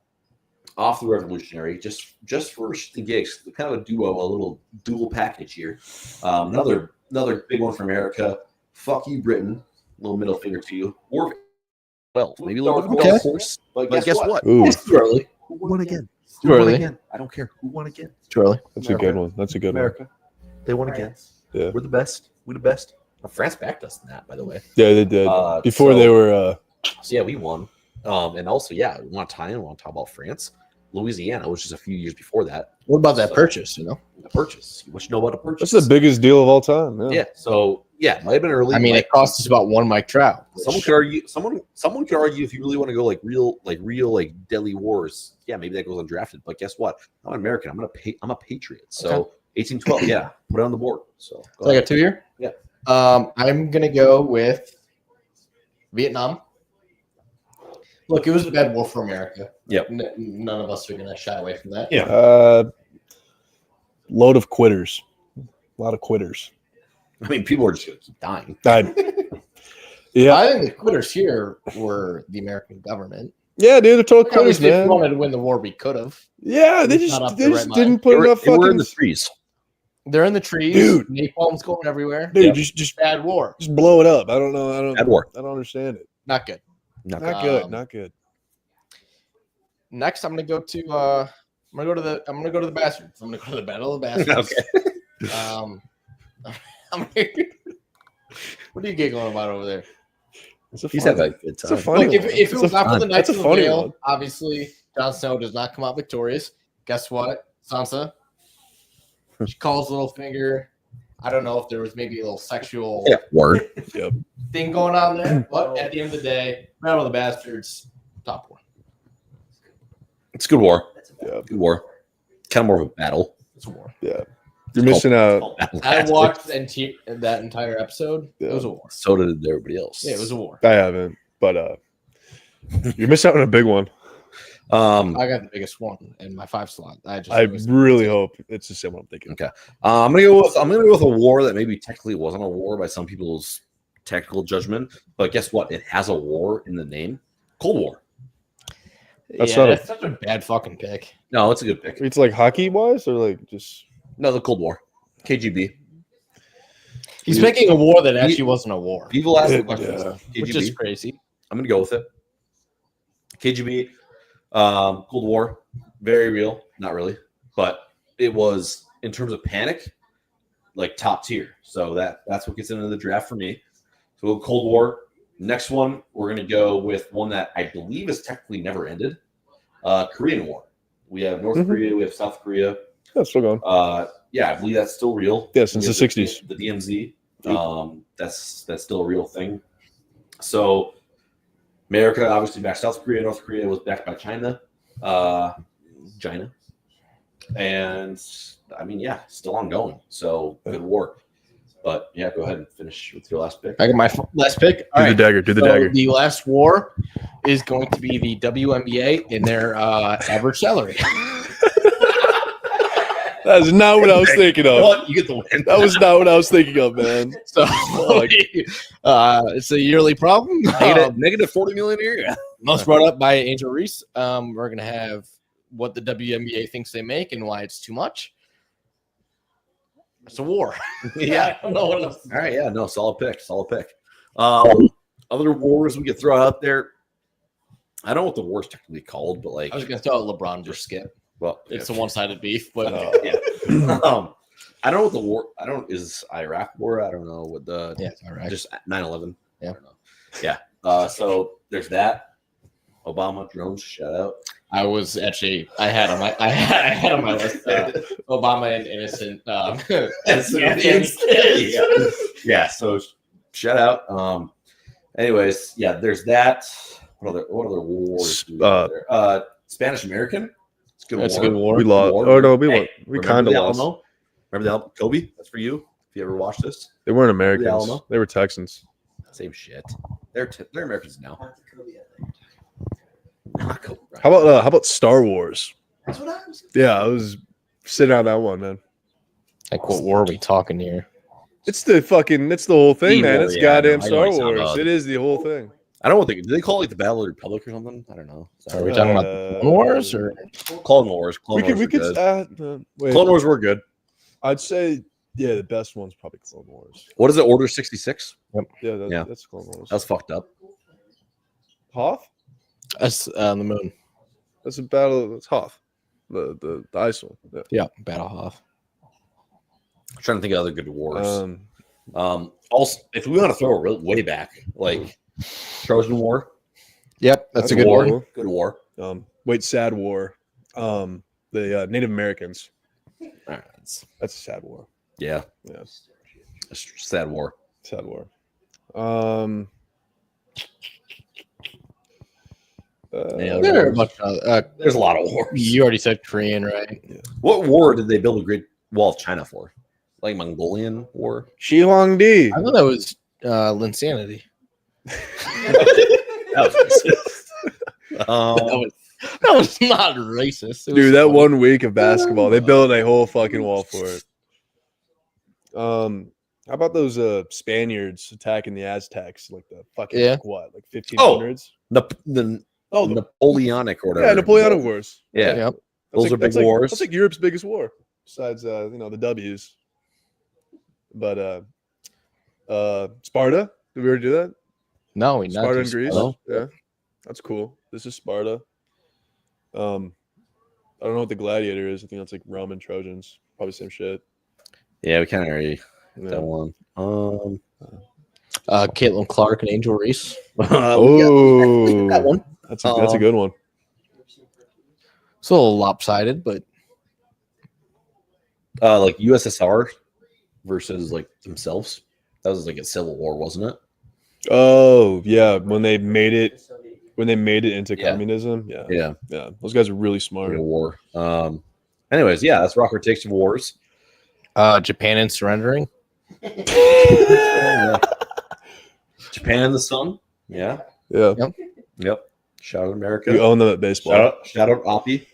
off the Revolutionary, just for the gigs, kind of a duo, a little dual package here. Another another big one for America. Fuck you, Britain. Little middle finger to you. Or well, maybe a little bit of a dark horse. But guess what? Ooh, It's too early. Who won again? Too Who won early. again? I don't care. Who won again? Too early. that's a good one. That's a good one. America. They won again. Yeah. We're the best. We're the best. France backed us in that, by the way. Yeah, they did. Before so- they were. So yeah, we won. And also, yeah, we want to tie in. We want to talk about France. Louisiana was just a few years before that. What about that So- purchase? You know, The purchase. What you know about a purchase? That's the biggest deal of all time. Yeah. Yeah. So yeah, it might have been early. I mean, like, it cost us about one Mike Trout. someone could argue. Someone could argue if you really want to go like real deadly wars. Yeah, maybe that goes undrafted. But guess what? I'm an American. I'm a patriot. So 1812. Yeah, put it on the board. So go So I ahead. got 2 here. Yeah. I'm gonna go with Vietnam. Look, it was a bad war for America. Yep. None of us are gonna shy away from that. Yeah. Load of quitters. A lot of quitters. I mean, people are just gonna keep dying. Yeah. I think the quitters here were the American government. Yeah, dude, they're total quitters, Obviously, if we man. wanted to win the war, we could have. Yeah, they It's just not up they their just right didn't mind. put enough They were in fucking the trees. They're in the trees. Dude. Napalm's going everywhere. dude. Just Bad war. blow it up. I don't know. Bad war. I don't understand it. Not good. Not Not good. good. Not good. Next, I'm gonna go to the bastards. I'm gonna go to the battle of the bastards. Okay. What are you giggling about over there? It's a He's fun, having a good it's a time. funny Look, if one. it It's was a not for fun- the Knights that's of a the funny Vale, one. obviously Jon Snow does not come out victorious. Guess what? Sansa. She calls Littlefinger. I don't know if there was maybe a little sexual Yeah, word. thing going on there, but at the end of the day, Battle of the Bastards, top one. It's a good war. Yeah. Good war. Kind of more of a battle. It's a war. Yeah. You're missing out. I watched that entire episode. Yeah. It was a war. So did everybody else. Yeah, it was a war. I haven't, but you're missing out on a big one. I got the biggest one in my 5 slot. I really hope it's the same one I'm thinking. Okay. I'm gonna go with a war that maybe technically wasn't a war by some people's technical judgment, but guess what? It has a war in the name. Cold War. That's not a- that's such a bad fucking pick. No, it's a good pick. It's like hockey wise, or like just No, the Cold War. KGB. He's picking a war that actually wasn't a war, People ask the Yeah. question. which is crazy. I'm gonna go with it. KGB, Cold War, very real. Not really, but it was in terms of panic, like top tier. So that's what gets into the draft for me. So Cold War. Next one, we're gonna go with one that I believe is technically never ended. Korean War. We have North Mhm. Korea. We have South Korea. yeah, still going. Yeah, I believe that's still real. Yeah, since We the have 60s. The DMZ. That's still a real thing. So America obviously backed South Korea. North Korea was backed by China. And I mean, yeah, still ongoing. So good war. But yeah, go ahead and finish with your last pick. I got my last pick. Do the dagger. Do the So dagger. the last war is going to be the WNBA in their average salary. That is not what I was thinking of. What? You get the win. That was not what I was thinking of, man. So it's a yearly problem. Negative 40 million a year. Most brought up by Angel Reese. We're gonna have what the WNBA thinks they make and why it's too much. It's a war. Yeah. I don't know what else. All right. Yeah. No. Solid pick. Solid pick. Other wars we could throw out there. I don't know what the war's technically called, but like, I was gonna tell LeBron just skip. well, It's a one-sided beef, but yeah. I don't know what the war. I don't is Iraq war. I don't know what the yeah, all right. just 9/11. Yeah. I don't know. Yeah. So there's that. Obama drones. Shout out. I was actually I had on my list Obama and innocent Yeah. So shout out. Anyways, yeah. There's that. What other wars? Do we have there? Spanish American. It's a good That's a war. good war. We lost. War. Oh no, we Hey, won. We Remember kind of the lost. Alamo? Remember the Alamo? Kobe? That's for you. If you ever watched this, They weren't Americans. Alamo? They were Texans. same shit. They're Americans now. Not Kobe Bryant. How about Star Wars? That's what I was. Yeah, I was sitting on that one, man. Like, what war are we talking here? It's the whole thing, man. War, It's yeah, goddamn I know Star what you're talking Wars. about. It is the whole thing. I don't know what they do. They call it like the Battle of the Republic or something. I don't know. Are we talking about the Clone Wars or Clone Wars? Clone we Wars could were good. wait. Clone Wars were good. I'd say Yeah, the best one's probably Clone Wars. What is it? Order 66? Yeah, Yeah. that's Clone Wars. That's fucked up. Hoth? That's on the moon. That's a battle. That's Hoth. The ice one. Yeah. Yeah, Battle Hoth. I'm trying to think of other good wars. Um, Also, if we want to throw it way back, like Trojan War, Yep, that's a That's good war. one. good war. Sad War. The Native Americans. All right, That's a sad war. yeah, Yeah, it's a sad war. sad war. Yeah, There are a bunch of, There's a lot of wars. you already said Korean, right? What war did they build a Great Wall of China for? Like Mongolian War? Shi Huangdi. I thought that was Linsanity. Um, That was not racist. It was Dude, that funny. 1 week of basketball, they built a whole fucking wall for it. How about those Spaniards attacking the Aztecs? Like the fucking Yeah. like what, like 1500s? the Oh, Napoleonic or whatever. yeah, Napoleonic Wars. Yeah, Yep. those are big wars. That's like Europe's biggest war, besides the W's. But Sparta. Did we already do that? No, we Sparta and Greece. Sparta. Yeah, that's cool. This is Sparta. I don't know what the gladiator is. I think that's like Roman Trojans. Probably same shit. Yeah, we kind of already Yeah. that one. Caitlin Clark and Angel Reese. Oh, that one. that's a good one. It's a little lopsided, but Like USSR versus like themselves. That was like a civil war, wasn't it? Oh yeah, when they made it into Yeah. communism. Yeah, Yeah, yeah. Those guys are really smart. like a war. Anyways, yeah, that's Rocker Takes Wars. Japan and surrendering. Japan and the Sun. Yeah. Yeah, Yep. Shout out America. we own them at baseball. Shout out Oppie.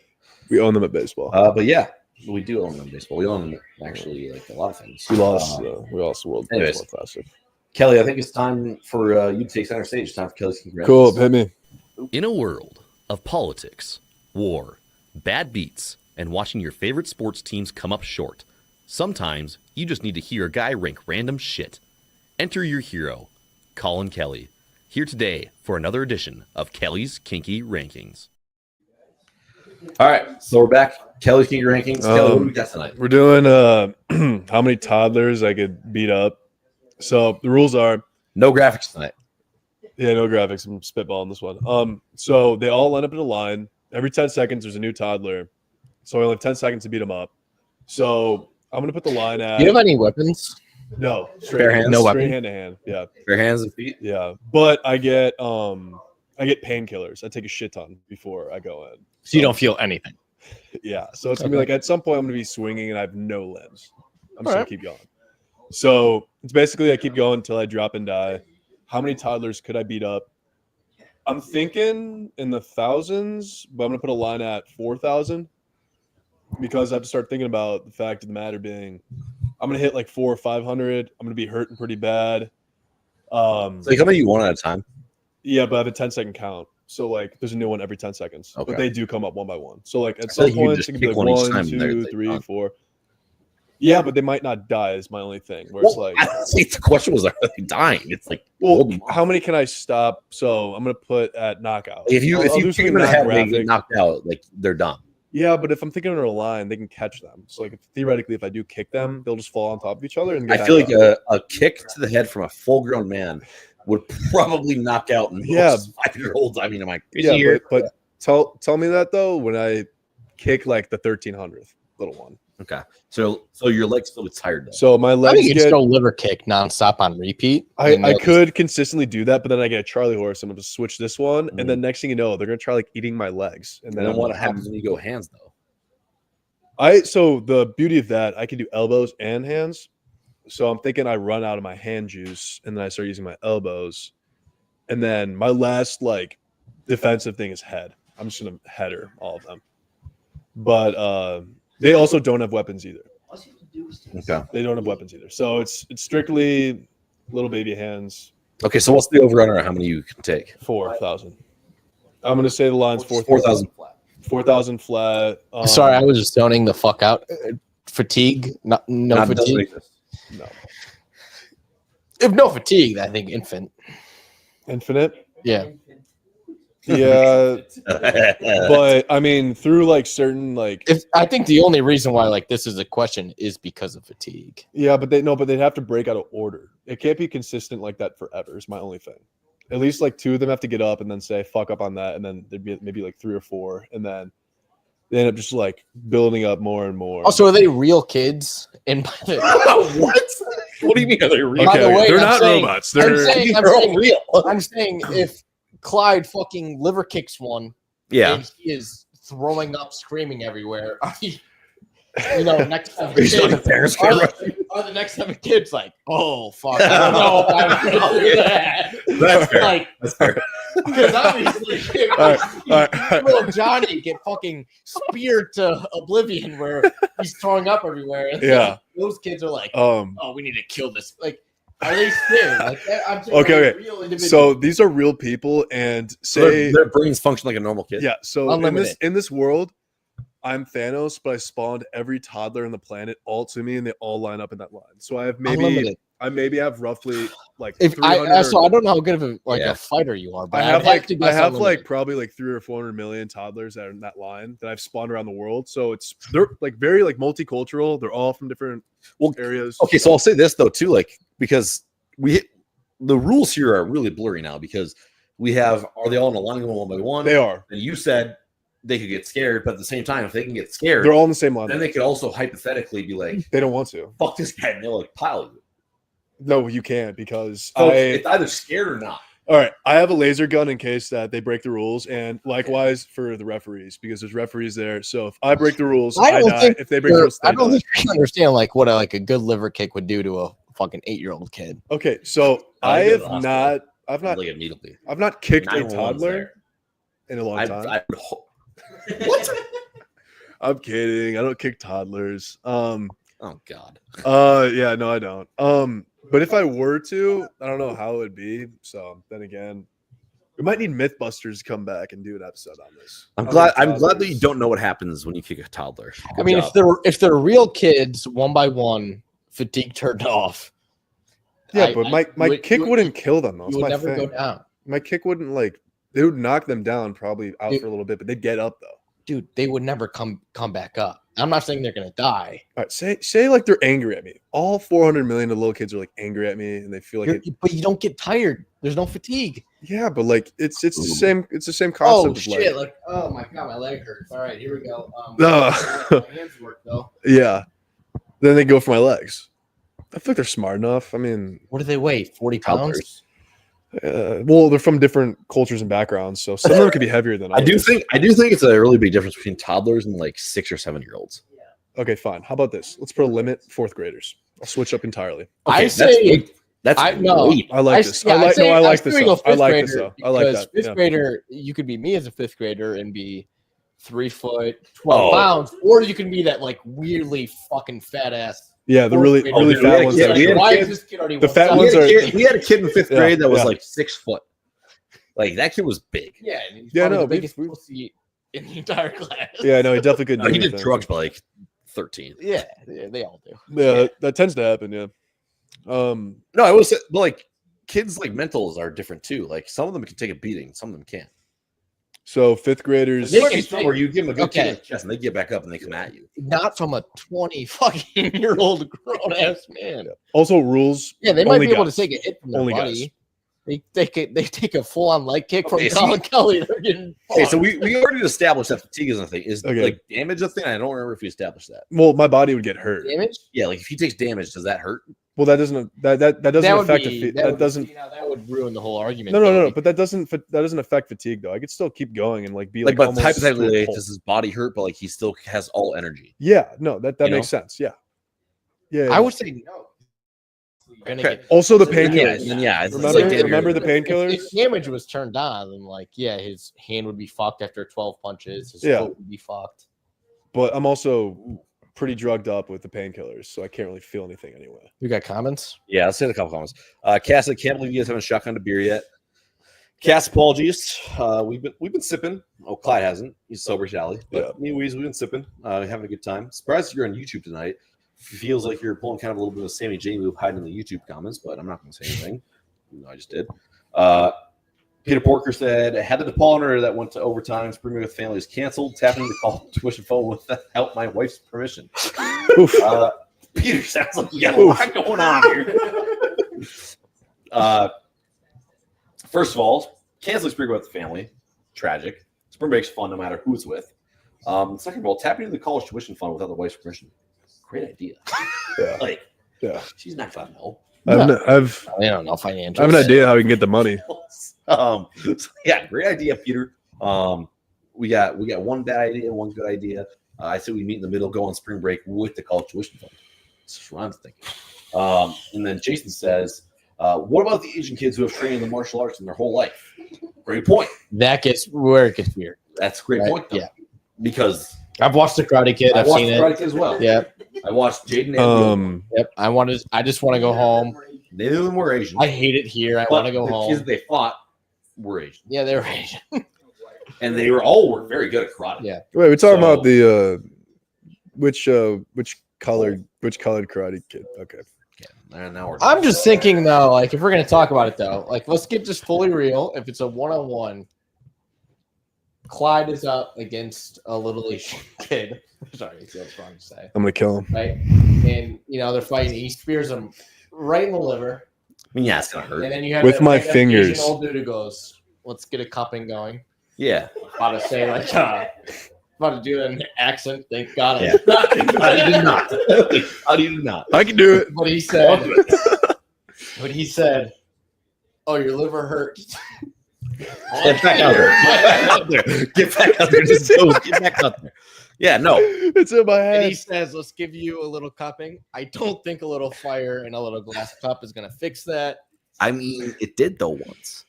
We own them at baseball. But yeah, we do own them in baseball. We own them actually like a lot of things. we lost the World anyways. Baseball Classic. Kelly, I think it's time for you to take center stage. It's time for Kelly's congrats. Cool, hit me. In a world of politics, war, bad beats, and watching your favorite sports teams come up short, sometimes you just need to hear a guy rank random shit. Enter your hero, Colin Kelly, here today for another edition of Kelly's Kinky Rankings. All right, so we're back. Kelly's Kinky Rankings. Kelly, what do we got tonight? We're doing how many toddlers I could beat up. So the rules are No graphics tonight. yeah, no graphics. I'm spitballing this one. So they all line up in a line. Every 10 seconds, there's a new toddler. So I only have 10 seconds to beat them up. So I'm gonna put the line at Do you have any weapons? no Bare hands? No straight weapon? hand to hand. Yeah, Bare hands and feet. yeah. But I get painkillers. I take a shit ton before I go in. So you don't feel anything. Yeah. So it's gonna be like at some point I'm gonna be swinging and I have no limbs. I'm just All gonna right. keep going. So it's basically I keep going until I drop and die. How many toddlers could I beat up? I'm thinking in the thousands, but I'm gonna put a line at 4,000 because I have to start thinking about the fact of the matter being I'm gonna hit like 400 or 500. I'm gonna be hurting pretty bad. So how many you want at a time? Yeah, but I have a 10-second count. So like there's a new one every 10 seconds. Okay. But they do come up one by one. So like at feel some like you could points just it can be pick like one each 1, time and they're 2, like 3, done. 4. Yeah, but they might not die is my only thing. Where it's Well, like, I don't think the question was are they dying? It's like well, hold them off. how many can I stop? So I'm gonna put at knockout. if you I'll if do you kick something them in the not head and they get graphic. knocked out, like they're done. Yeah, but if I'm thinking in a line, they can catch them. So like theoretically, if I do kick them, they'll just fall on top of each other. And I get feel back like up. a kick to the head from a full grown man would probably knock out most Yeah. 5-year-olds. I mean, am I crazy yeah, here? but tell me that though when I kick like the 1300th little one. Okay, so your leg still gets tired though. So my I legs think you get. just go liver kick nonstop on repeat. and I they'll could consistently do that, but then I get a Charlie horse and I'm gonna switch this one, Mhm. and then next thing you know, they're gonna try like eating my legs, and and then then I'm what like, happens when you go hands though? So the beauty of that, I can do elbows and hands. So I'm thinking I run out of my hand juice and then I start using my elbows. And then my last like defensive thing is head. I'm just gonna header all of them. But they also don't have weapons either. Okay. They don't have weapons either. So it's strictly little baby hands. Okay, so what's the over under on how many you can take? 4,000. I'm gonna say the line's 4,000 flat. 4,000 flat. Sorry, I was just zoning the fuck out. fatigue, no Not doesn't fatigue. exist. No. If no fatigue, I think infant. Infinite. Yeah. Yeah, but I mean, through like certain like If I think the only reason why like this is a question is because of fatigue. yeah, but they'd have to break out of order. It can't be consistent like that forever. Is my only thing. At least like 2 of them have to get up and then say fuck up on that, and then there'd be maybe like 3 or 4, and then they end up just like building up more and more. Also, are they real kids? And What? What do you mean? Are they real? By the way, they're I'm not saying- robots. I'm They're saying, They're all real. I'm saying if Clyde fucking liver kicks one Yeah. and he is throwing up, screaming everywhere, you know, next time He's on the parents' camera. are the next 7 kids like, oh fuck, I don't know if I'm gonna do that. That's fair. Like, That's fair. because obviously, little Johnny get fucking speared to oblivion where he's throwing up everywhere. And Yeah. those kids are like, oh, we need to kill this. Like, are they scared? Like, I'm saying, Okay, are they okay. real individuals? so these are real people, and say Their brains function like a normal kid. yeah. So Unlimited. in this world, I'm Thanos, but I spawned every toddler on the planet all to me, and they all line up in that line. So I have Unlimited. I maybe have roughly like If 300 I so I don't know how good of a Yeah. fighter you are, but I have I'd like to I guess have unlimited. like probably like 300 or 400 million toddlers that are in that line that I've spawned around the world. So they're like very like multicultural. They're all from different Well, areas. Okay, so I'll say this though too, like because the rules here are really blurry now because we have are they all in a line going one by one? They are. And you said they could get scared, but at the same time, if they can get scared, They're all in the same line. then they could also hypothetically be like, They don't want to. "Fuck this guy," and they'll like pile you. No, you can't because So it's either scared or not. all right. I have a laser gun in case that they break the rules, and likewise for the referees because there's referees there. So if I break the rules, I don't die. think If they break the rules, I they don't die. think you understand like what a good liver kick would do to a fucking 8-year-old kid. Okay, so I I go to have the hospital. not Like immediately. I've not kicked a 911's toddler there. in a long time. I would what? I'm kidding. I don't kick toddlers. Oh God. Yeah, no, I don't. But if I were to, I don't know how it would be. So then again, we might need Mythbusters to come back and do an episode on this. I'm On glad. the I'm glad that toddlers. you don't know what happens when you kick a toddler. I mean, if they're real kids, one by one, fatigue turned off. Yeah, but my kick you wouldn't kill them though. You That's would my never thing. go down, My kick wouldn't like they would knock them down probably out Dude. for a little bit, but they'd get up though. dude. They would never come back up. I'm not saying they're gonna die, All right, say like they're angry at me. All 400 million of little kids are like angry at me, and they feel like but you don't get tired. There's no fatigue. yeah, but like it's the same concept. Oh of, shit! Like, oh my god, my leg hurts. All right, here we go. No. My hands work though. yeah. Then they go for my legs. I feel like they're smart enough. I mean, What do they weigh? 40 pounds. well, they're from different cultures and backgrounds, so some of them could be heavier than I others. do think it's a really big difference between toddlers and like 6 or 7 year olds. Okay, fine. How about this? Let's put a limit 4th graders. I'll switch up entirely. I that's say way- that's I- no. way- I like this. I like this. Say go Though. I fifth like grader this though. I like because that. Fifth Yeah. grader, you could be me as a 5th grader and be 3 foot 12 Oh. pounds, or you can be that like weirdly fucking fat ass. Yeah, the fourth really grader. really dude, we fat had a ones. kid- that we are had a short. Why kid- is this kid already the one fat size? ones are- we had a kid in 5th Yeah, grade that was yeah. like 6 foot. Like that kid was big. Yeah, and he's Yeah, probably no, the biggest we've- pussy in the entire class. Yeah, no, he definitely couldn't. No, he do did anything. drugs by like 13. yeah, they all do. Yeah, that tends to happen. Yeah. No, I was but like kids like mentals are different too. Like some of them can take a beating, some of them can't. So 5th graders. There They might be can some take- where you give them a good kick Okay. in the chest and they get back up and they come at you. Not from a 20 fucking year old grown ass man. Also rules. Yeah, they might Only be able to guys. take a hit from their Only buddy. guys. They take a full on leg kick from Okay, Colin Kelly. They're getting Okay, so fucked. we already established that fatigue isn't a thing. Is Okay. like damage a thing? I don't remember if we established that. Well, my body would get hurt. damage. Yeah, like if he takes damage, does that hurt? Well, that doesn't that doesn't That would affect be- the that that would- doesn't. you know, that would ruin the whole argument. No, no, though, no, but that doesn't affect fatigue though. I could still keep going and like be Like, like, but almost hypothetically, to a like, pulp. does his body hurt? But like he still has all energy. Yeah, no, that You makes sense. Yeah, yeah. I would say no. You're gonna Okay. get- also the So, painkillers. Yeah, it's Remember- like damage. remember the If painkillers? damage was turned on, then like yeah, his hand would be fucked after 12 punches. His Yeah. foot would be fucked. But I'm also pretty drugged up with the painkillers, so I can't really feel anything anyway. You got comments? Yeah, let's say a couple comments. Cass, I can't believe you guys haven't shotgunned a beer yet. Cass, apologies. We've been sipping. Oh, Clyde hasn't. He's sober Sally. But me and Weezy, we've been sipping, having a good time. Surprised you're on YouTube tonight. Feels like you're pulling kind of a little bit of a Sammy J move hiding in the YouTube comments, but I'm not going to say anything. Even though I just did. Peter Porker said, had the deploner that went to overtime. Spring break with family is canceled. Tapping the call tuition phone without my wife's permission. Peter sounds like you got a lot going on here. First of all, canceling spring break with the family, tragic. Spring break's fun no matter who it's with. Second of all, tapping into the college tuition fund without the wife's permission. Great idea. She's not gonna know. I don't know financials. I have an idea how we can get the money. So yeah, great idea, Peter. We got one bad idea, one good idea. I say we meet in the middle, go on spring break with the college tuition fund. That's what I'm thinking. And then Jason says, what about the Asian kids who have trained in the martial arts in their whole life? Great point. That gets where it gets weird. That's a great point, though. Yeah. Because I've watched The Karate Kid. I've watched seen The Karate Kid as well. Yep. I watched Jaden and Yep. I just want to go home. Neither of them were Asian. I hate it here. I want to go the home. kids they fought were Asian. Yeah, they were Asian. And they were very good at karate. Yeah. Wait, we're talking about the which colored Karate Kid? Okay. And now I'm just thinking though, like if we're gonna talk about it though, like let's get just fully real. If it's a 1-on-1, Clyde is up against a little Asian kid. Sorry, that's wrong to say. I'm gonna kill him. Right, and they're fighting. He spears him right in the liver. I mean, yeah, it's gonna hurt. And then you have With my Asian fingers. old dude who goes, "Let's get a cupping going." Yeah. About to say like, about to do an accent. Thank God. Yeah. I did not. How do you do not? I can do it. But he said, "Oh, your liver hurts." Get back out there. Get back out there. Just go. Get back out there. Yeah, no. It's in my And he head. says, "Let's give you a little cupping." I don't think a little fire in a little glass cup is going to fix that. I mean, it did though once.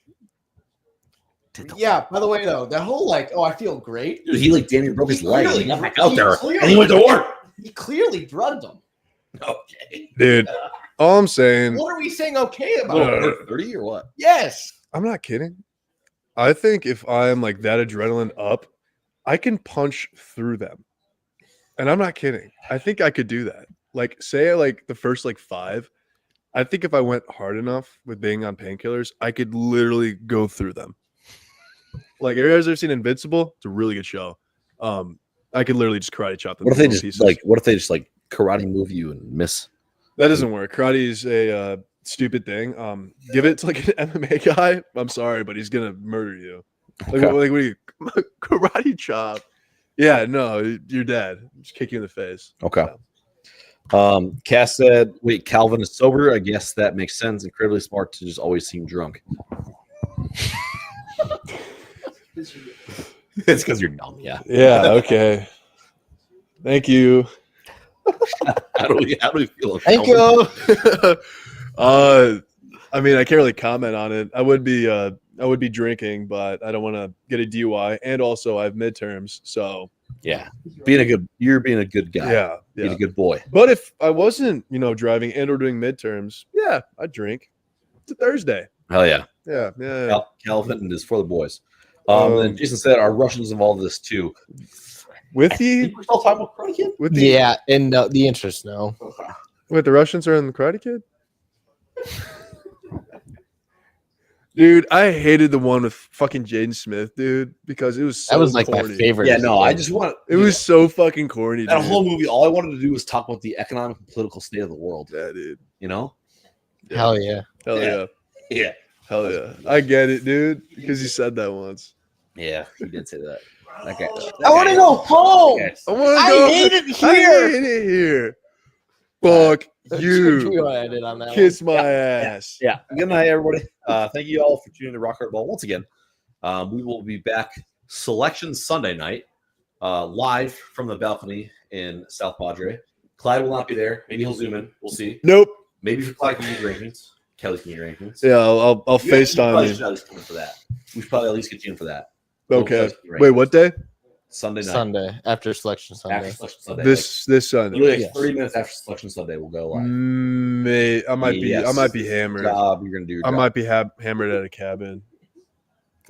Yeah. By the way, though, that whole like, "Oh, I feel great." Dude, he like damn near broke his leg. He got back out he there, clearly- and he went to work. He clearly drugged him. Okay. Dude, all I'm saying, What are we saying okay about? No. 30 or what? Yes. I'm not kidding. I think if I'm like that adrenaline up, I can punch through them. And I'm not kidding. I think I could do that. Like, say like the first like 5, I think if I went hard enough with being on painkillers, I could literally go through them. Like, have you guys ever seen Invincible? It's a really good show. I could literally just karate chop them. What if they to just pieces. karate move you and miss? That doesn't work. Karate is a stupid thing. Give it to like an MMA guy. I'm sorry, but he's gonna murder you. Like, Okay. what do you karate chop? Yeah, no, you're dead. Just kick you in the face. Okay. Cass said, wait, Calvin is sober. I guess that makes sense. Incredibly smart to just always seem drunk. It's because you're dumb, yeah. Yeah. Okay. Thank you. How do we feel? about Thank Calvin? you. I mean, I can't really comment on it. I would be drinking, but I don't want to get a DUI, and also I have midterms, so Yeah. You're being a good guy. yeah. Being a good boy. But if I wasn't, driving and or doing midterms, yeah, I'd drink. It's a Thursday. Hell yeah. Yeah. Calvin is for the boys. And Jason said, are Russians involved in this too? With I the think we're still talking about Karate Kid? with the Yeah, and the interest, no. Wait, the Russians are in the Karate Kid? Dude, I hated the one with fucking Jaden Smith, dude, because it was so That was like corny. my favorite. Yeah, no, I just want It was so fucking corny, that dude. whole movie. All I wanted to do was talk about the economic and political state of the world. Yeah, dude. You know? Hell yeah. Hell Yeah. yeah. Yeah. Hell yeah. I get it, dude, because you said that once. Yeah, he did say that. Okay. I want to go home. I want to I go. hate it I here. hate it here. Fuck We you. want to end it on that Kiss my ass. Yeah. Good night, everybody. Thank you all for tuning in to Rock Hard Ball once again. We will be back Selection Sunday night, live from the balcony in South Padre. Clyde will not be there. Maybe he'll zoom in. We'll see. Nope. Maybe if Clyde can get rankings. Kelly can get rankings. Yeah, I'll You FaceTime probably you. should at least come in for that. We should probably at least get you in for that. Okay. Wait, what day? Sunday night. Sunday after Selection Sunday. After Selection Sunday. This Sunday. Literally Yes. 30 minutes after Selection Sunday, we'll go live. I might be Yes. I might be hammered. Job, you're gonna do your I job. might be hammered at a cabin.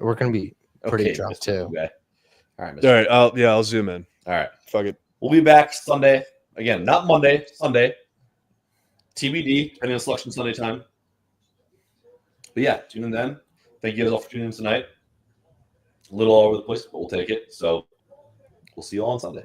We're gonna be pretty Okay, drunk Mr. too. Okay. All right, All Mr. right, I'll zoom in. All right. Fuck it. We'll be back Sunday. Again, not Monday, Sunday. TBD, depending on selection Sunday time. But yeah, tune in then. Thank you guys all for tuning in tonight. A little all over the place, but we'll take it. So we'll see you all on Sunday.